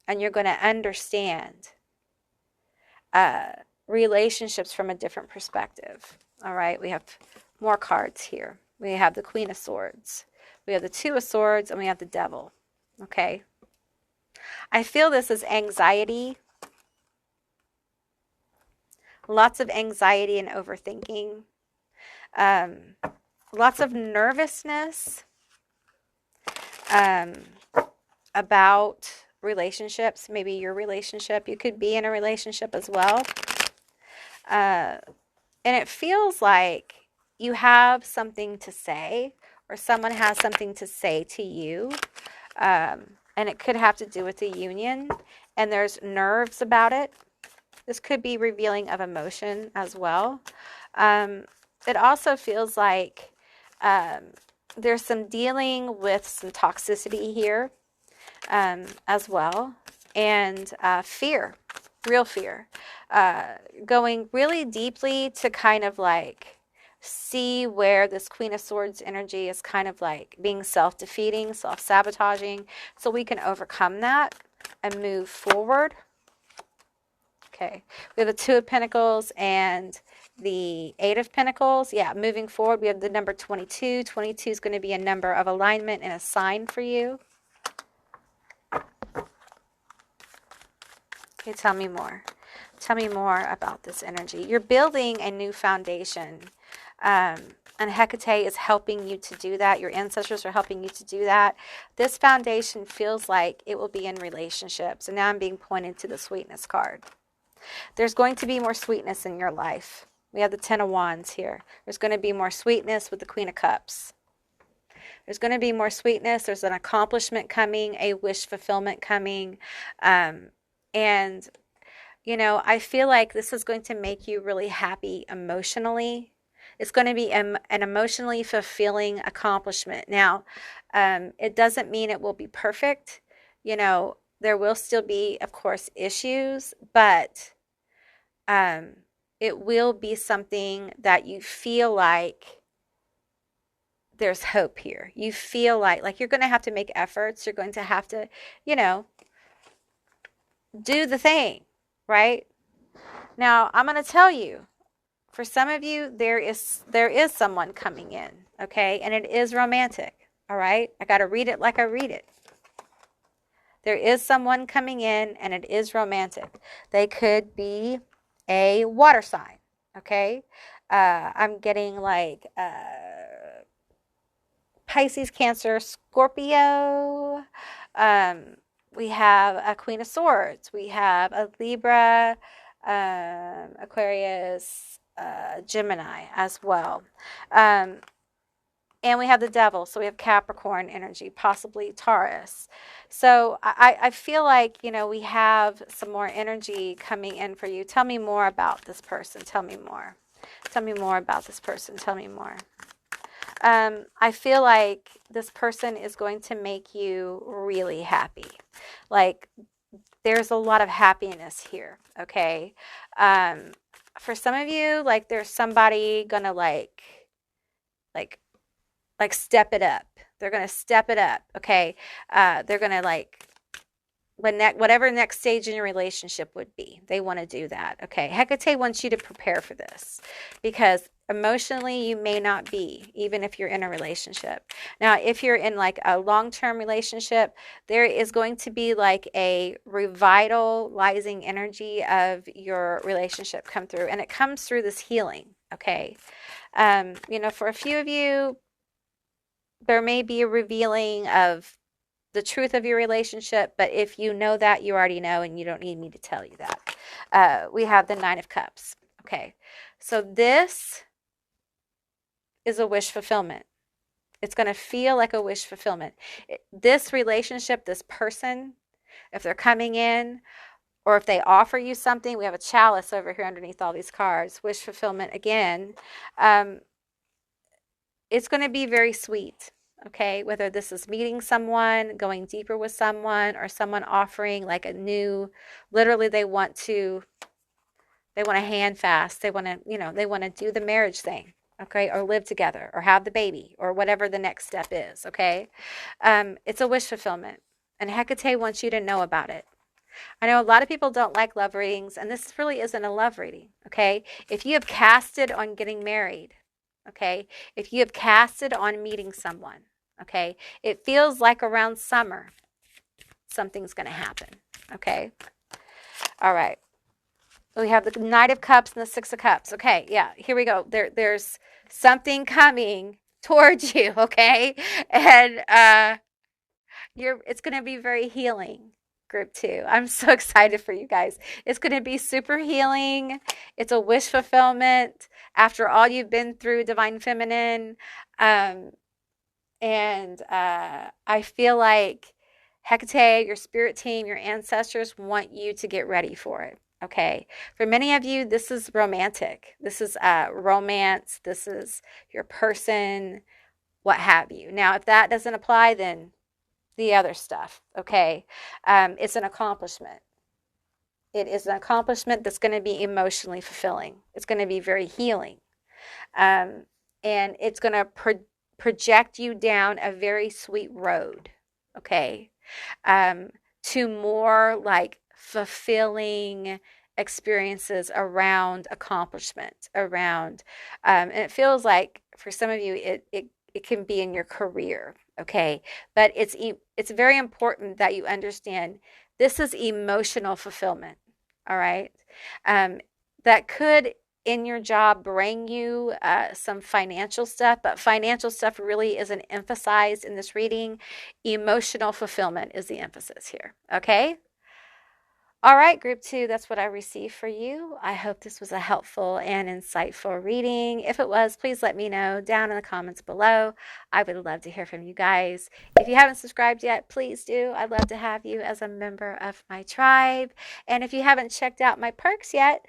and you're going to understand relationships from a different perspective. All right, we have more cards here. We have the Queen of Swords. We have the Two of Swords and we have the Devil. Okay. I feel this is anxiety. Lots of anxiety and overthinking. Lots of nervousness about relationships. Maybe your relationship. You could be in a relationship as well. And it feels like you have something to say or someone has something to say to you. And it could have to do with the union, and there's nerves about it. This could be revealing of emotion as well. It also feels like there's some dealing with some toxicity here as well, and fear, real fear, going really deeply to kind of like see where this Queen of Swords energy is kind of like being self-defeating, self-sabotaging, so we can overcome that and move forward. Okay, we have the Two of Pentacles and the Eight of Pentacles. Yeah, moving forward, we have the number 22. 22 is going to be a number of alignment and a sign for you. Okay, tell me more. Tell me more about this energy. You're building a new foundation. And Hecate is helping you to do that. Your ancestors are helping you to do that. This foundation feels like it will be in relationships. And now I'm being pointed to the sweetness card. There's going to be more sweetness in your life. We have the Ten of Wands here. There's going to be more sweetness with the Queen of Cups. There's going to be more sweetness. There's an accomplishment coming, a wish fulfillment coming. And, you know, I feel like this is going to make you really happy emotionally. It's going to be an emotionally fulfilling accomplishment. Now, it doesn't mean it will be perfect. You know, there will still be, of course, issues, but it will be something that you feel like there's hope here. You feel like you're going to have to make efforts. You're going to have to, you know, do the thing, right? Now, I'm going to tell you, for some of you, there is someone coming in, okay? And it is romantic, all right? I got to read it like I read it. There is someone coming in, and it is romantic. They could be a water sign, okay? I'm getting like Pisces, Cancer, Scorpio. We have a Queen of Swords. We have a Libra, Aquarius, Gemini as well. And we have the Devil. So we have Capricorn energy, possibly Taurus. So I feel like, you know, we have some more energy coming in for you. Tell me more about this person. Tell me more. Tell me more about this person. Tell me more. I feel like this person is going to make you really happy. Like, there's a lot of happiness here, okay? For some of you, like, there's somebody gonna like step it up. They're gonna step it up, okay? They're gonna like whatever next stage in your relationship would be, they want to do that, okay? Hecate wants you to prepare for this because emotionally you may not be, even if you're in a relationship. Now, if you're in like a long-term relationship, there is going to be like a revitalizing energy of your relationship come through, and it comes through this healing, okay? You know, for a few of you, there may be a revealing of the truth of your relationship, but if you know that, you already know, and you don't need me to tell you that. We have the Nine of Cups. Okay, so this is a wish fulfillment. It's going to feel like a wish fulfillment. This relationship, this person, if they're coming in, or if they offer you something, we have a chalice over here underneath all these cards. Wish fulfillment again. It's going to be very sweet. Okay, whether this is meeting someone, going deeper with someone, or someone offering like a new, literally they want to hand fast. They want to, you know, they want to do the marriage thing, okay, or live together, or have the baby, or whatever the next step is, okay? It's a wish fulfillment, and Hecate wants you to know about it. I know a lot of people don't like love readings, and this really isn't a love reading, okay? If you have casted on getting married, okay, if you have casted on meeting someone, okay, it feels like around summer something's going to happen, okay? All right. We have the Knight of Cups and the Six of Cups. Okay, yeah, here we go. There's something coming towards you, okay? And it's going to be very healing, group 2. I'm so excited for you guys. It's going to be super healing. It's a wish fulfillment after all you've been through, Divine Feminine. And I feel like Hecate, your spirit team, your ancestors want you to get ready for it. Okay. For many of you, this is romantic. This is romance. This is your person, what have you. Now, if that doesn't apply, then the other stuff. Okay. It's an accomplishment. It is an accomplishment that's going to be emotionally fulfilling. It's going to be very healing. And it's going to project you down a very sweet road, okay, to more like fulfilling experiences around accomplishment, around, and it feels like for some of you, it can be in your career, okay, but it's very important that you understand this is emotional fulfillment, all right, that could in your job bring you some financial stuff, but financial stuff really isn't emphasized in this reading. Emotional fulfillment is the emphasis here, okay? All right, group 2, that's what I received for you. I hope this was a helpful and insightful reading. If it was, please let me know down in the comments below. I would love to hear from you guys. If you haven't subscribed yet, please do. I'd love to have you as a member of my tribe. And if you haven't checked out my perks yet,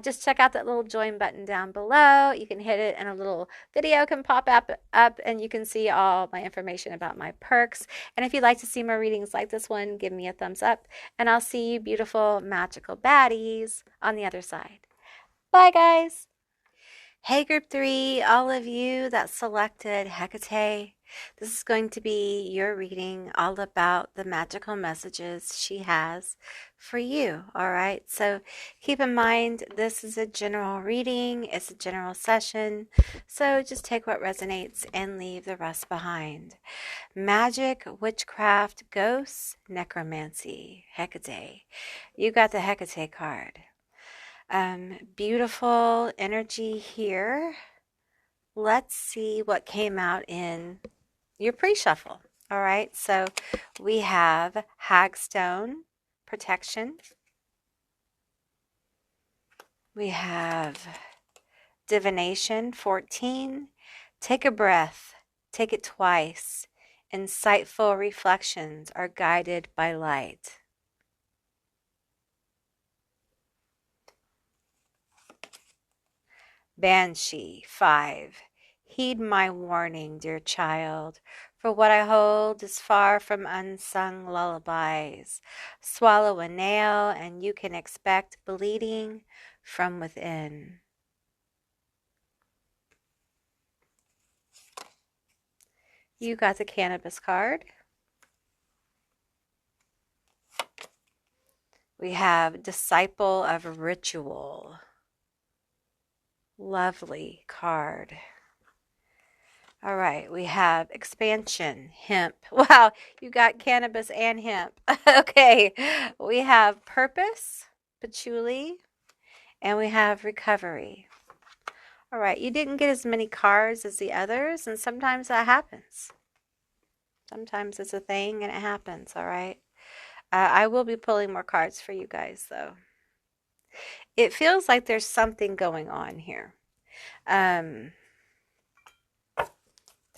just check out that little join button down below. You can hit it and a little video can pop up and you can see all my information about my perks. And if you'd like to see more readings like this one, give me a thumbs up. And I'll see you beautiful, magical baddies on the other side. Bye, guys. Hey, group 3, all of you that selected Hecate. This is going to be your reading all about the magical messages she has for you, all right? So keep in mind, this is a general reading. It's a general session. So just take what resonates and leave the rest behind. Magic, witchcraft, ghosts, necromancy, Hecate. You got the Hecate card. Beautiful energy here. Let's see what came out in your pre-shuffle. All right, so we have Hagstone, protection. We have divination, 14. Take a breath. Take it twice. Insightful reflections are guided by light. Banshee, 5. Heed my warning, dear child, for what I hold is far from unsung lullabies. Swallow a nail and you can expect bleeding from within. You got the cannabis card. We have Disciple of Ritual. Lovely card. All right, we have Expansion, Hemp. Wow, you got cannabis and hemp. Okay, we have Purpose, Patchouli, and we have Recovery. All right, you didn't get as many cards as the others, and sometimes that happens. Sometimes it's a thing and it happens, all right? I will be pulling more cards for you guys, though. It feels like there's something going on here.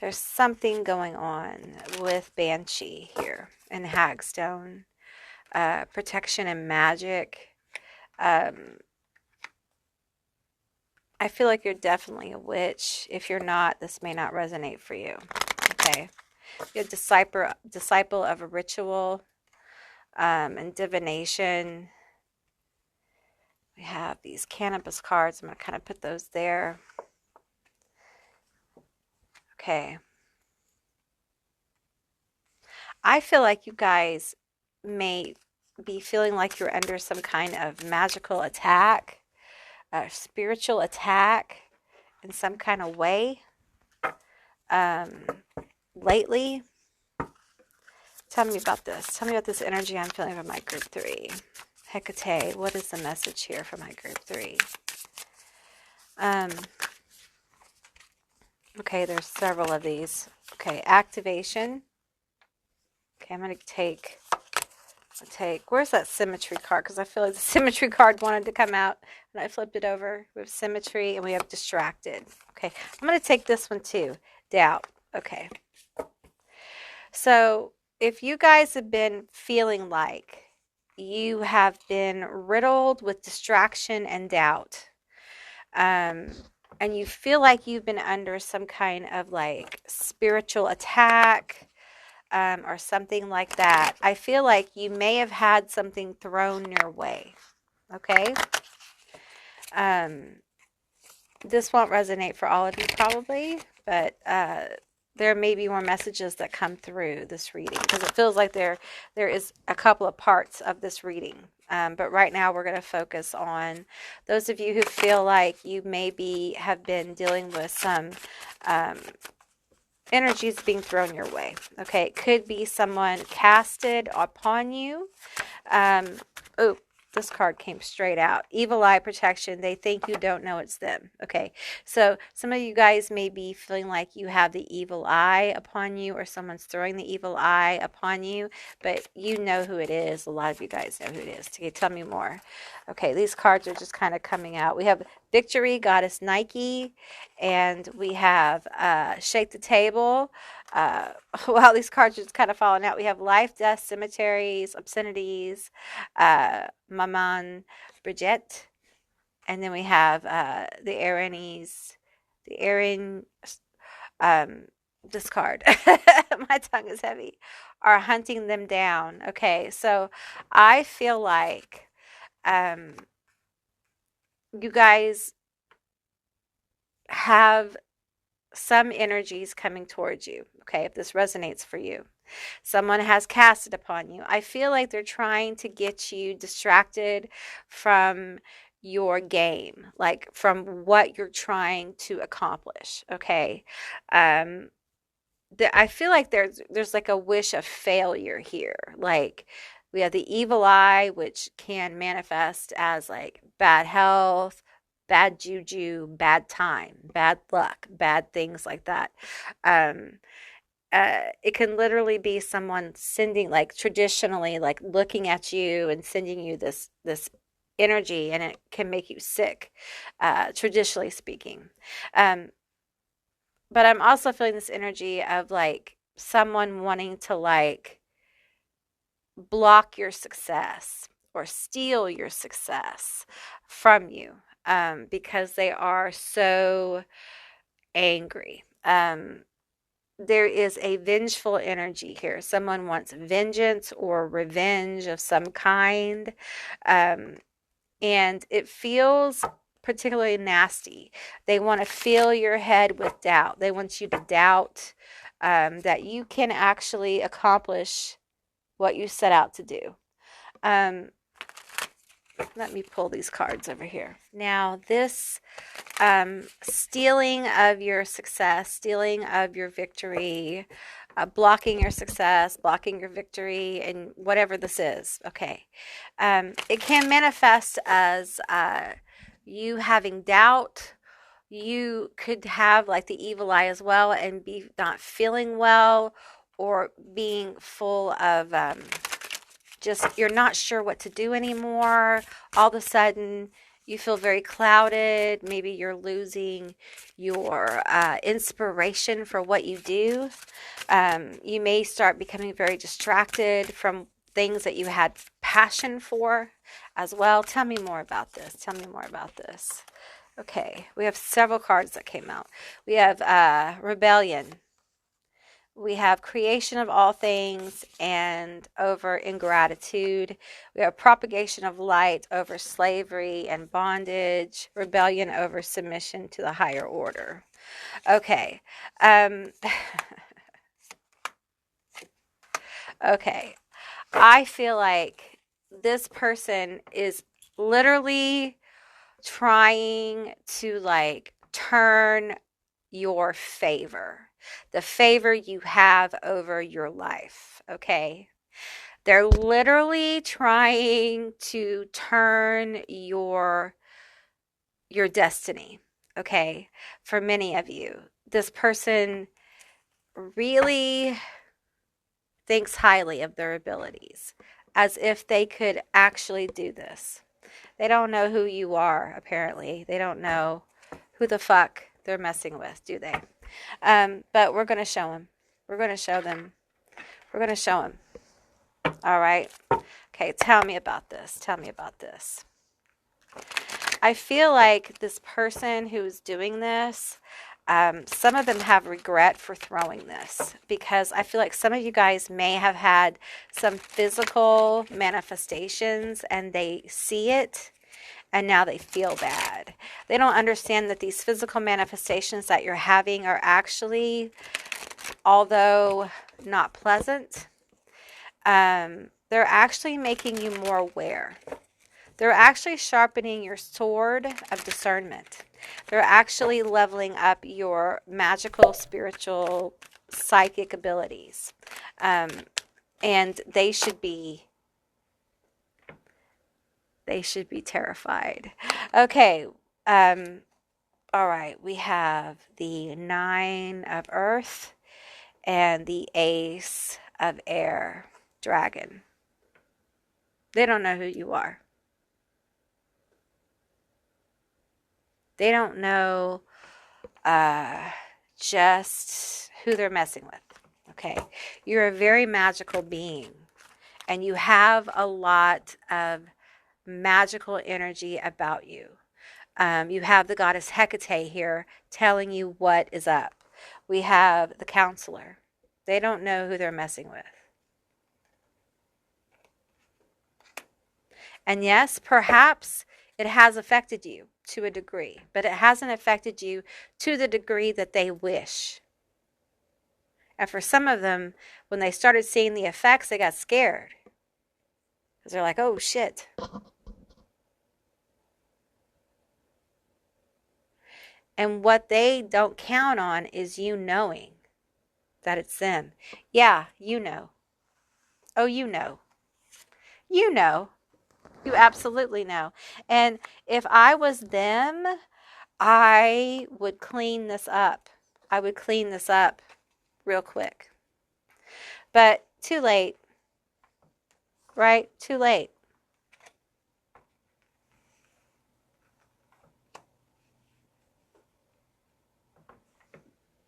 There's something going on with Banshee here and Hagstone. Protection and magic. I feel like you're definitely a witch. If you're not, this may not resonate for you. Okay. You have disciple of a ritual and divination. We have these cannabis cards. I'm going to kind of put those there. Okay. I feel like you guys may be feeling like you're under some kind of magical attack, a spiritual attack in some kind of way lately. Tell me about this. Tell me about this energy I'm feeling from my group 3. Hecate, what is the message here for my group 3? Okay, there's several of these. Okay, activation. Okay, I'm going to take, where's that symmetry card? Because I feel like the symmetry card wanted to come out, and I flipped it over. We have symmetry, and we have distracted. Okay, I'm going to take this one too, doubt. Okay. So if you guys have been feeling like you have been riddled with distraction and doubt, um, and you feel like you've been under some kind of like spiritual attack, or something like that, I feel like you may have had something thrown your way. Okay. Um, this won't resonate for all of you probably, but there may be more messages that come through this reading because it feels like there is a couple of parts of this reading. But right now we're going to focus on those of you who feel like you maybe have been dealing with some um, energies being thrown your way. Okay, it could be someone casted upon you. Oh, this card came straight out. Evil eye protection. They think you don't know it's them. Okay, so some of you guys may be feeling like you have the evil eye upon you, or someone's throwing the evil eye upon you, but you know who it is. A lot of you guys know who it is. Okay, tell me more. Okay, these cards are just kind of coming out. We have Victory, Goddess Nike, and we have Shake the Table. Wow, these cards are just kind of falling out. We have Life, Death, Cemeteries, Obscenities, Maman, Bridget, and then we have the Aaronese, the Aaron, um, this card. My tongue is heavy. Are hunting them down. Okay, so I feel like you guys have some energies coming towards you. Okay, if this resonates for you, someone has cast it upon you. I feel like they're trying to get you distracted from your game, like from what you're trying to accomplish. Okay, I feel like there's like a wish of failure here. Like we have the evil eye, which can manifest as like bad health, bad juju, bad time, bad luck, bad things like that. Um, it can literally be someone sending, like traditionally, like looking at you and sending you this energy, and it can make you sick, traditionally speaking. Um, but I'm also feeling this energy of like someone wanting to like block your success or steal your success from you, because they are so angry. There is a vengeful energy here. Someone wants vengeance or revenge of some kind. And it feels particularly nasty. They want to fill your head with doubt. They want you to doubt that you can actually accomplish what you set out to do. Let me pull these cards over here. Now, this stealing of your success, stealing of your victory, blocking your success, blocking your victory, and whatever this is, okay. It can manifest as you having doubt. You could have like the evil eye as well and be not feeling well, or being full of just you're not sure what to do anymore. All of a sudden, you feel very clouded. Maybe you're losing your inspiration for what you do. You may start becoming very distracted from things that you had passion for as well. Tell me more about this. Tell me more about this. Okay, we have several cards that came out. We have rebellion. We have creation of all things and over ingratitude. We have propagation of light over slavery and bondage, rebellion over submission to the higher order. Okay. Okay. I feel like this person is literally trying to like turn your favor, the favor you have over your life. Okay. They're literally trying to turn your destiny. Okay. For many of you, this person really thinks highly of their abilities, as if they could actually do this. They don't know who you are, apparently. They don't know who the fuck they're messing with, do they? But we're going to show them. We're going to show them We're going to show him. All right. Okay, tell me about this. Tell me about this. I feel like this person who's doing this, some of them have regret for throwing this, because I feel like some of you guys may have had some physical manifestations and they see it and now they feel bad. They don't understand that these physical manifestations that you're having are actually, although not pleasant, they're actually making you more aware. They're actually sharpening your sword of discernment. They're actually leveling up your magical, spiritual, psychic abilities. And they should be terrified. Okay. All right. We have the 9 of Earth and the Ace of Air, Dragon. They don't know who you are. They don't know just who they're messing with. Okay. You're a very magical being, and you have a lot of magical energy about you. You have the goddess Hecate here telling you what is up. We have the counselor. They don't know who they're messing with. And yes, perhaps it has affected you to a degree, but it hasn't affected you to the degree that they wish. And for some of them, when they started seeing the effects, they got scared. Because they're like, oh shit. And what they don't count on is you knowing that it's them. Yeah, you know. Oh, you know. You know. You absolutely know. And if I was them, I would clean this up. I would clean this up real quick. But too late. Right? Too late.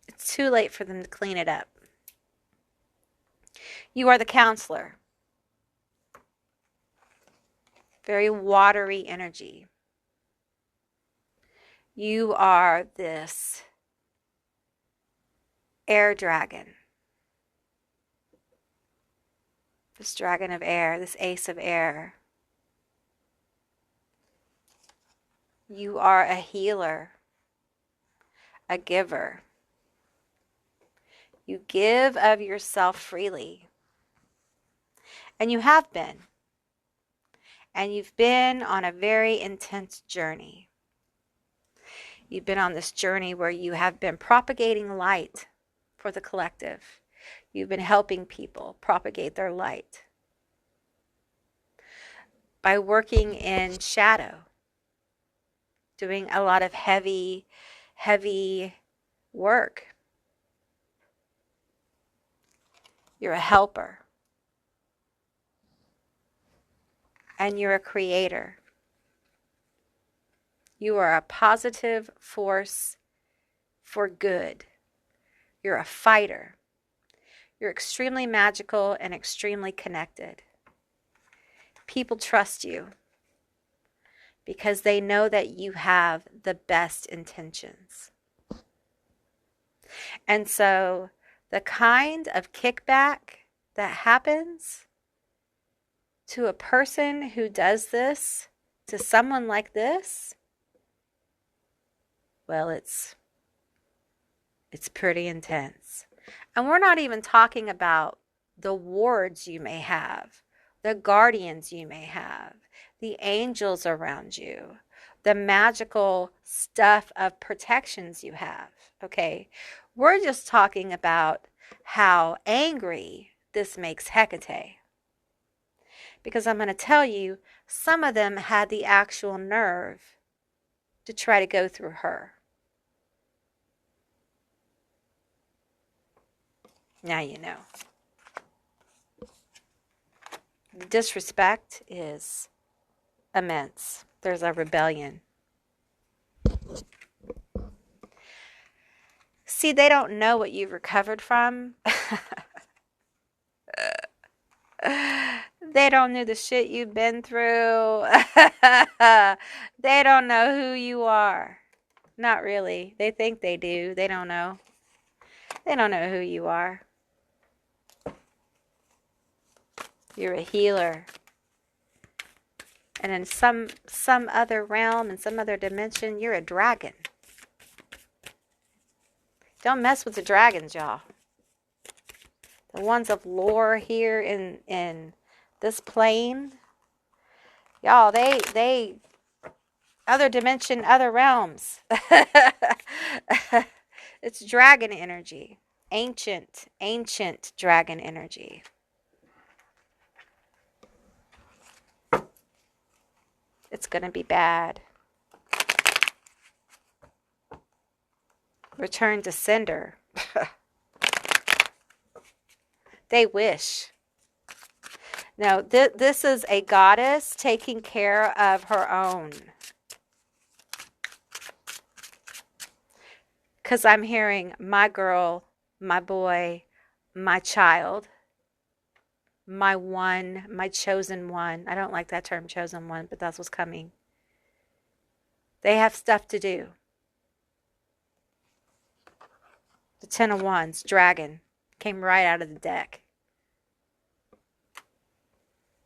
It's too late for them to clean it up. You are the counselor. Very watery energy. You are this air dragon. This dragon of air, this ace of air. You are a healer, a giver. You give of yourself freely. And you have been. And you've been on a very intense journey. You've been on this journey where you have been propagating light for the collective. You've been helping people propagate their light by working in shadow, doing a lot of heavy work. You're a helper. And you're a creator. You are a positive force for good. You're a fighter. You're extremely magical and extremely connected. People trust you because they know that you have the best intentions. And so the kind of kickback that happens to a person who does this, to someone like this, well, it's pretty intense. And we're not even talking about the wards you may have, the guardians you may have, the angels around you, the magical stuff of protections you have, okay? We're just talking about how angry this makes Hecate. Because I'm going to tell you, some of them had the actual nerve to try to go through her. Now you know. The disrespect is immense. There's a rebellion. See, they don't know what you've recovered from. They don't know the shit you've been through. They don't know who you are. Not really. They think they do. They don't know. They don't know who you are. You're a healer. And in some other realm, in some other dimension, you're a dragon. Don't mess with the dragons, y'all. The ones of lore here in this plane. Y'all, they other dimension, other realms. It's dragon energy. Ancient dragon energy. It's going to be bad. Return to sender. They wish. No, this is a goddess taking care of her own. Because I'm hearing my girl, my boy, my child, my one, my chosen one. I don't like that term, chosen one, but that's what's coming. They have stuff to do. The Ten of Wands, dragon, came right out of the deck.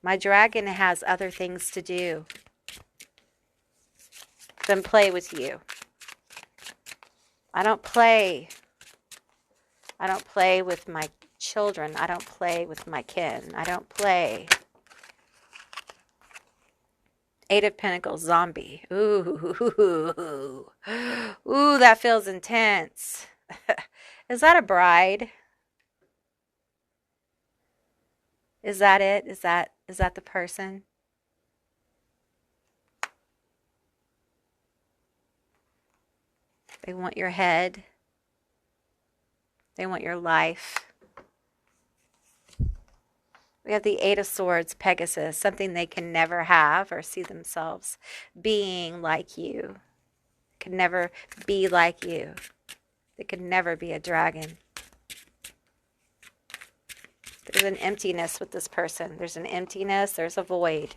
My dragon has other things to do than play with you. I don't play. I don't play with my children. I don't play with my kin. I don't play. Eight of Pentacles, zombie. Ooh. Ooh, that feels intense. Is that a bride? Is that it? Is that the person? They want your head. They want your life. We have the Eight of Swords, Pegasus, something they can never have or see themselves being like you. Can never be like you. They could never be a dragon. There's an emptiness with this person. There's an emptiness. There's a void.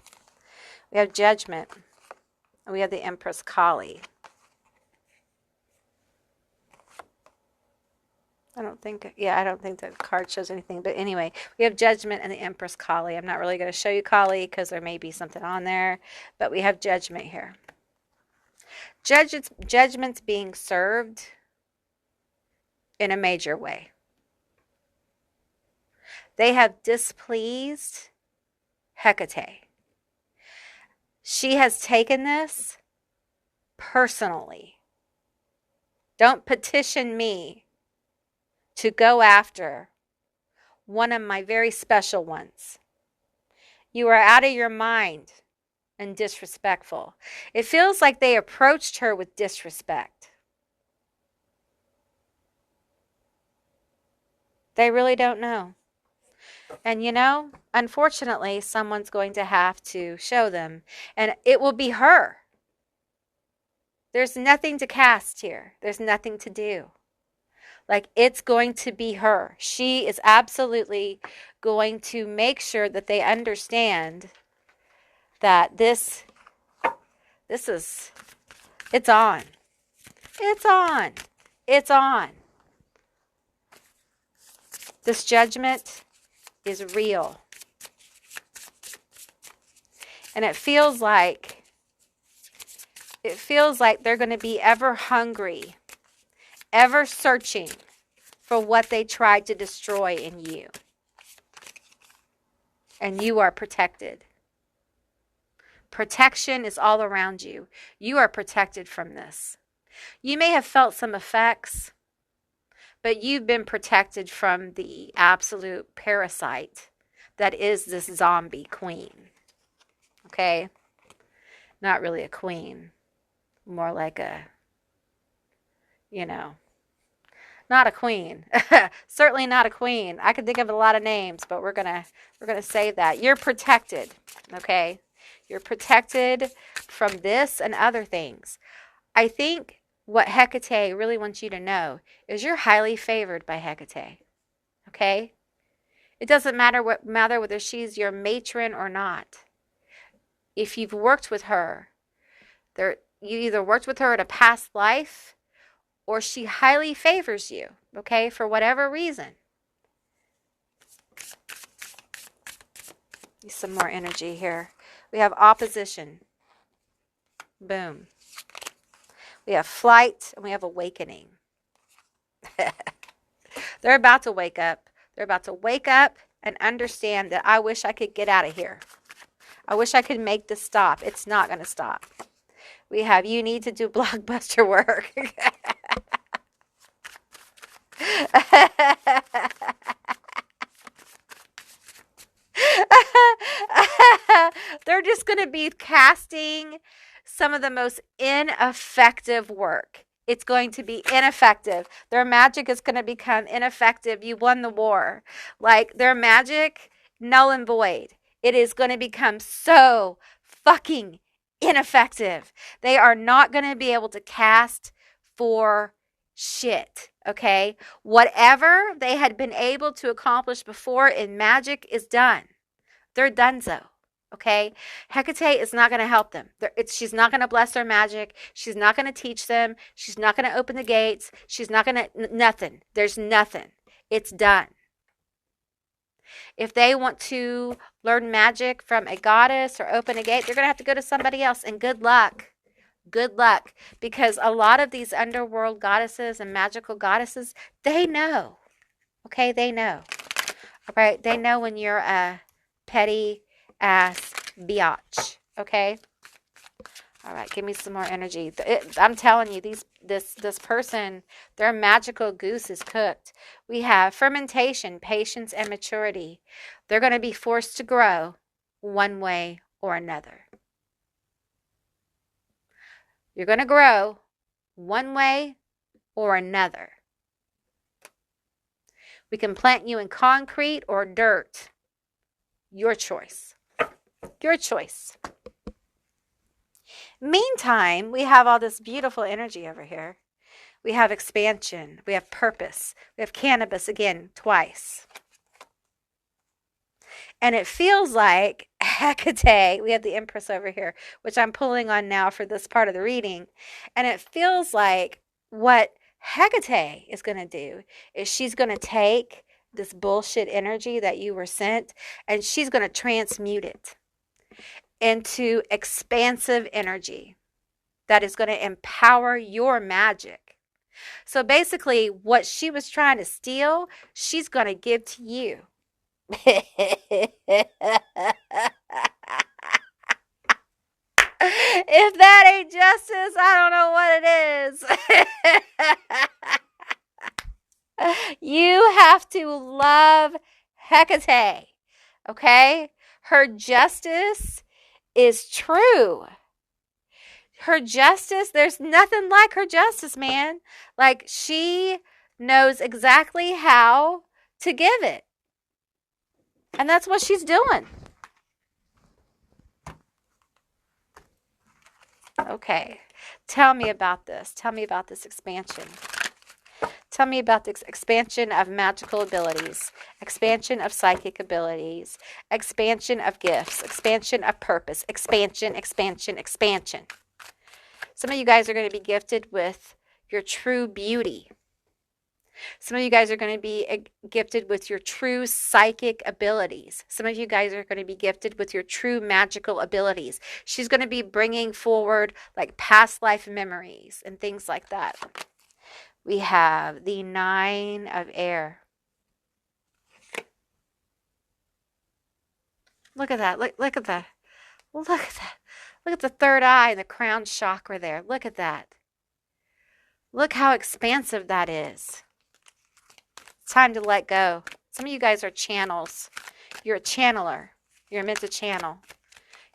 We have Judgment. And we have the Empress Kali. I don't think the card shows anything. But anyway, we have Judgment and the Empress Kali. I'm not really going to show you Kali because there may be something on there. But we have Judgment here. Judgment's being served in a major way. They have displeased Hecate. She has taken this personally. Don't petition me to go after one of my very special ones. You are out of your mind and disrespectful. It feels like they approached her with disrespect. They really don't know. And you know, unfortunately, someone's going to have to show them. And it will be her. There's nothing to cast here. There's nothing to do. Like, it's going to be her. She is absolutely going to make sure that they understand that it's on. It's on. It's on. This judgment is real. And it feels like they're going to be ever hungry, ever searching for what they tried to destroy in you. And you are protected. Protection is all around you. You are protected from this. You may have felt some effects, but you've been protected from the absolute parasite that is this zombie queen. Okay? Not really a queen. More like a, not a queen. Certainly not a queen. I could think of a lot of names, but we're gonna say that. You're protected. Okay? You're protected from this and other things. I think what Hecate really wants you to know is you're highly favored by Hecate. Okay? It doesn't matter whether she's your matron or not. If you've worked with her, you either worked with her in a past life or she highly favors you, okay, for whatever reason. Need some more energy here. We have opposition. Boom. We have flight and we have awakening. They're about to wake up. They're about to wake up and understand that I wish I could get out of here. I wish I could make this stop. It's not going to stop. We have you need to do blockbuster work. They're just going to be casting some of the most ineffective work. It's going to be ineffective. Their magic is going to become ineffective. You won the war. Like their magic, null and void. It is going to become so fucking ineffective. They are not going to be able to cast for shit. Okay? Whatever they had been able to accomplish before in magic is done. They're donezo. Okay? Hecate is not going to help them. She's not going to bless their magic. She's not going to teach them. She's not going to open the gates. She's not going to, nothing. There's nothing. It's done. If they want to learn magic from a goddess or open a gate, they're going to have to go to somebody else. And good luck. Good luck. Because a lot of these underworld goddesses and magical goddesses, they know. Okay? They know. All right? They know when you're a petty ass biatch. Okay? All right, give me some more energy. I'm telling you, this person, their magical goose is cooked. We have fermentation, patience, and maturity. They're going to be forced to grow one way or another. You're going to grow one way or another. We can plant you in concrete or dirt. Your choice. Your choice. Meantime, we have all this beautiful energy over here. We have expansion. We have purpose. We have cannabis again, twice. And it feels like Hecate, we have the Empress over here, which I'm pulling on now for this part of the reading. And it feels like what Hecate is going to do is she's going to take this bullshit energy that you were sent and she's going to transmute it into expansive energy that is going to empower your magic. So basically, what she was trying to steal, she's going to give to you. If that ain't justice, I don't know what it is. You have to love Hecate, okay? Her justice is true. Her justice, there's nothing like her justice, man. Like, she knows exactly how to give it. And that's what she's doing. Okay. Tell me about this. Tell me about this expansion. Tell me about the expansion of magical abilities, expansion of psychic abilities, expansion of gifts, expansion of purpose, expansion, expansion, expansion. Some of you guys are going to be gifted with your true beauty. Some of you guys are going to be gifted with your true psychic abilities. Some of you guys are going to be gifted with your true magical abilities. She's going to be bringing forward like past life memories and things like that. We have the 9 of air. Look at that. Look at that. Look at that. Look at the third eye and the crown chakra there. Look at that. Look how expansive that is. It's time to let go. Some of you guys are channels. You're a channeler. You're meant to channel.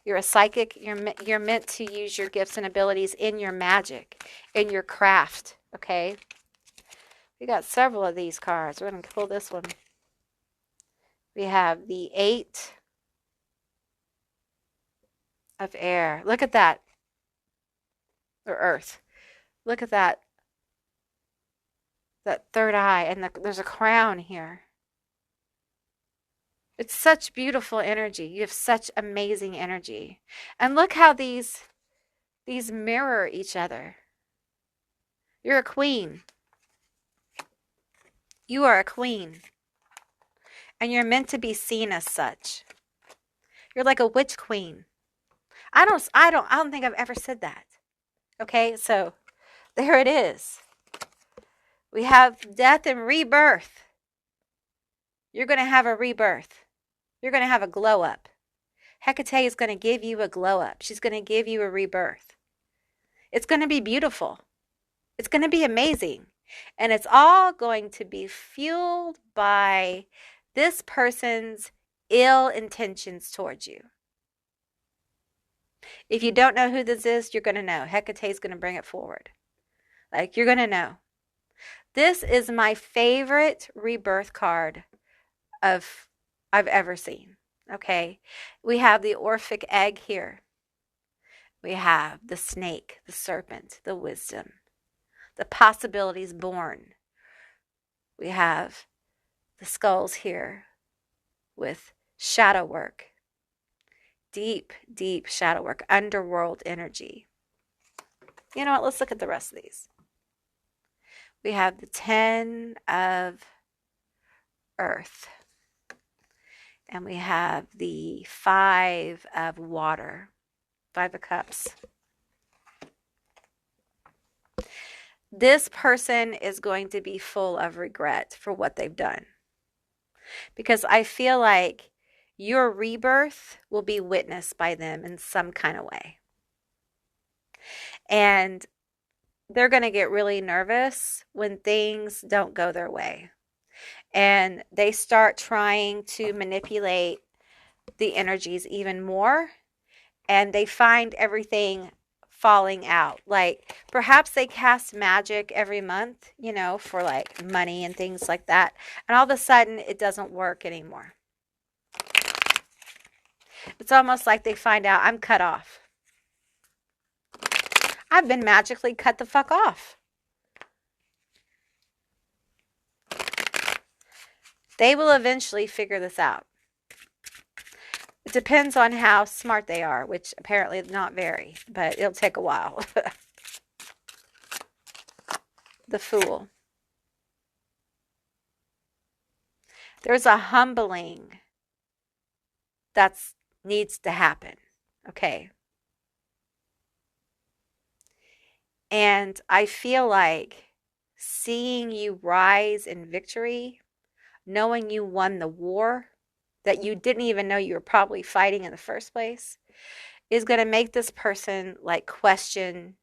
You're a psychic. You're meant to use your gifts and abilities in your magic, in your craft, okay? We got several of these cards. We're going to pull this one. We have the 8 of air. Look at that. Or earth. Look at that. That third eye. And there's a crown here. It's such beautiful energy. You have such amazing energy. And look how these mirror each other. You're a queen. You are a queen. And you're meant to be seen as such. You're like a witch queen. I don't think I've ever said that. Okay? So, there it is. We have death and rebirth. You're going to have a rebirth. You're going to have a glow up. Hecate is going to give you a glow up. She's going to give you a rebirth. It's going to be beautiful. It's going to be amazing. And it's all going to be fueled by this person's ill intentions towards you. If you don't know who this is, you're going to know. Hecate is going to bring it forward. Like, you're going to know. This is my favorite rebirth card I've ever seen. Okay? We have the Orphic egg here. We have the snake, the serpent, the wisdom, the possibilities born. We have the skulls here with shadow work, deep, deep shadow work, underworld energy. You know what? Let's look at the rest of these. We have the 10 of earth. And we have the 5 of water, 5 of cups. This person is going to be full of regret for what they've done. Because I feel like your rebirth will be witnessed by them in some kind of way. And they're going to get really nervous when things don't go their way. And they start trying to manipulate the energies even more. And they find everything falling out. Like, perhaps they cast magic every month, you know, for like money and things like that. And all of a sudden, it doesn't work anymore. It's almost like they find out, I'm cut off. I've been magically cut the fuck off. They will eventually figure this out. It depends on how smart they are, which apparently is not very, but it'll take a while. The Fool. There's a humbling that needs to happen, okay? And I feel like seeing you rise in victory, knowing you won the war that you didn't even know you were probably fighting in the first place, is going to make this person like question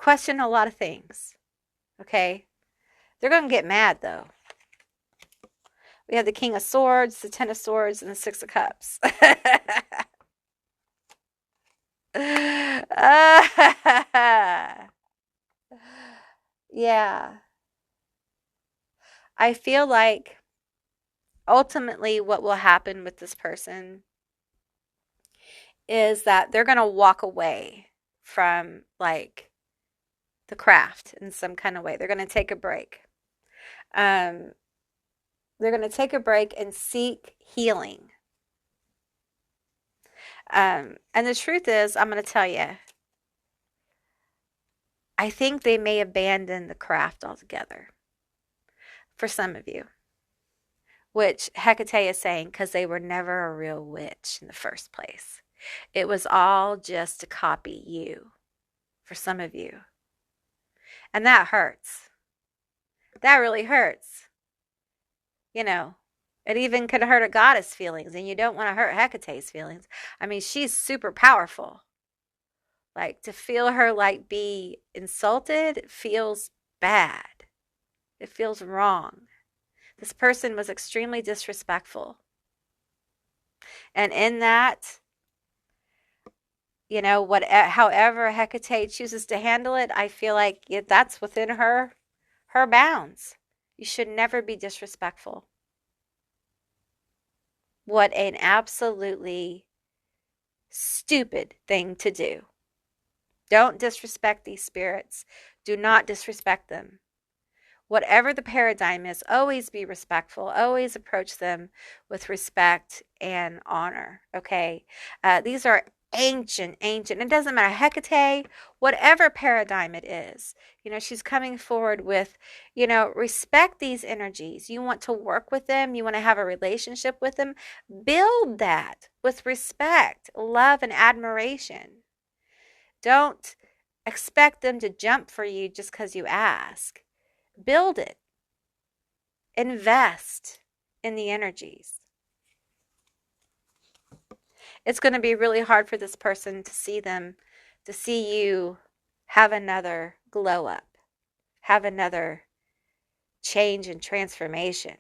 a lot of things. Okay? They're going to get mad though. We have the King of Swords, the 10 of Swords, and the 6 of Cups. Yeah. I feel like ultimately what will happen with this person is that they're going to walk away from like the craft in some kind of way. They're going to take a break. They're going to take a break and seek healing. And the truth is, I'm going to tell you, I think they may abandon the craft altogether for some of you, which Hecate is saying because they were never a real witch in the first place. It was all just to copy you for some of you. And that hurts. That really hurts. You know, it even could hurt a goddess' feelings, and you don't want to hurt Hecate's feelings. I mean, she's super powerful. Like, to feel her, like, be insulted feels bad. It feels wrong. This person was extremely disrespectful. And in that, you know, however Hecate chooses to handle it, I feel like that's within her bounds. You should never be disrespectful. What an absolutely stupid thing to do. Don't disrespect these spirits. Do not disrespect them. whatever the paradigm is, always be respectful. Always approach them with respect and honor, okay? These are ancient. It doesn't matter. Hecate, whatever paradigm it is, she's coming forward with, respect these energies. You want to work with them. You want to have a relationship with them. Build that with respect, love, and admiration. Don't expect them to jump for you just because you ask. Build it. Invest in the energies. It's going to be really hard for this person to see you have another glow up, have another change and transformation.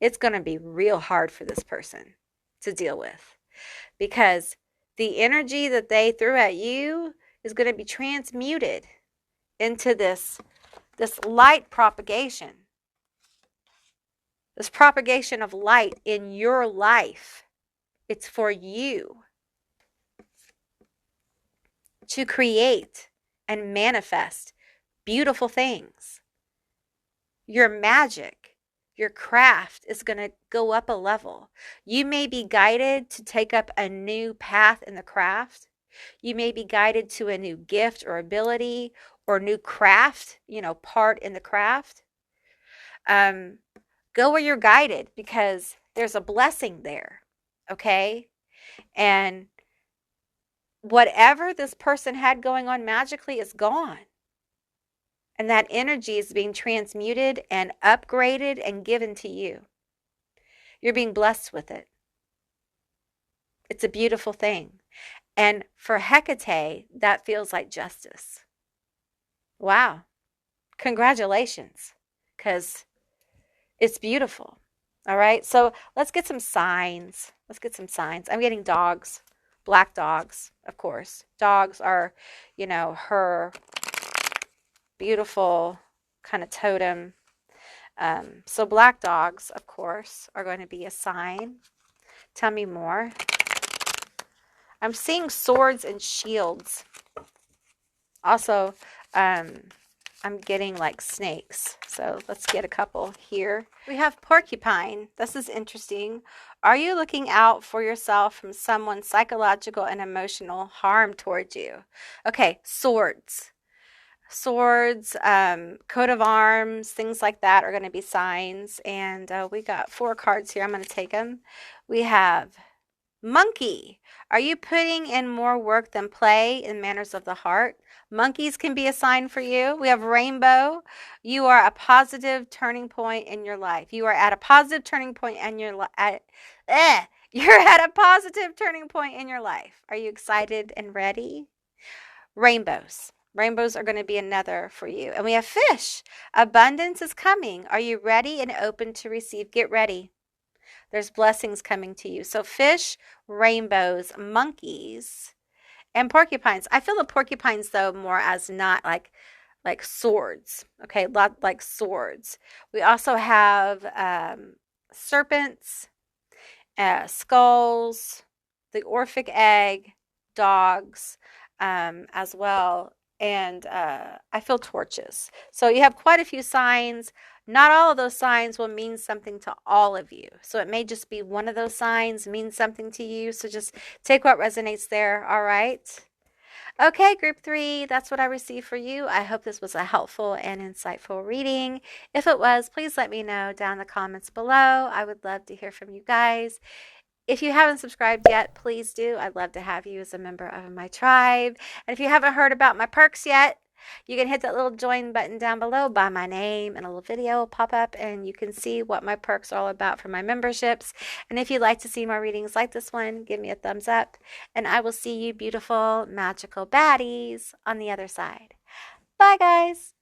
It's going to be real hard for this person to deal with, because the energy that they threw at you is going to be transmuted into this light propagation. This propagation of light in your life. It's for you to create and manifest beautiful things. Your magic, your craft is going to go up a level. You may be guided to take up a new path in the craft. You may be guided to a new gift or ability or new craft, part in the craft. Go where you're guided, because there's a blessing there. Okay? And whatever this person had going on magically is gone. And that energy is being transmuted and upgraded and given to you. You're being blessed with it. It's a beautiful thing. And for Hecate, that feels like justice. Wow. Congratulations. Because it's beautiful. All right, so let's get some signs. I'm getting dogs, black dogs, of course. Dogs are, her beautiful kind of totem. So black dogs, of course, are going to be a sign. Tell me more. I'm seeing swords and shields. Also, I'm getting like snakes. So let's get a couple here. We have porcupine. This is interesting. Are you looking out for yourself from someone's psychological and emotional harm towards you? Okay, swords. Swords, coat of arms, things like that are going to be signs. And we got 4 cards here. I'm going to take them. We have monkey. Are you putting in more work than play in manners of the heart? Monkeys can be a sign for you. We have rainbow. You are a positive turning point in your life. You are at a positive turning point in your life. You're at a positive turning point in your life. Are you excited and ready? Rainbows. Rainbows are going to be another for you. And we have fish. Abundance is coming. Are you ready and open to receive? Get ready. There's blessings coming to you. So fish, rainbows, monkeys, and porcupines. I feel the porcupines, though, more as not like swords. Okay, like swords. We also have serpents, skulls, the Orphic egg, dogs as well. And I feel torches. So you have quite a few signs. Not all of those signs will mean something to all of you. So it may just be one of those signs means something to you. So just take what resonates there, all right? Okay, group 3, that's what I received for you. I hope this was a helpful and insightful reading. If it was, please let me know down in the comments below. I would love to hear from you guys. If you haven't subscribed yet, please do. I'd love to have you as a member of my tribe. And if you haven't heard about my perks yet, you can hit that little join button down below by my name, and a little video will pop up and you can see what my perks are all about for my memberships. And if you'd like to see more readings like this one, give me a thumbs up, and I will see you beautiful, magical baddies on the other side. Bye, guys.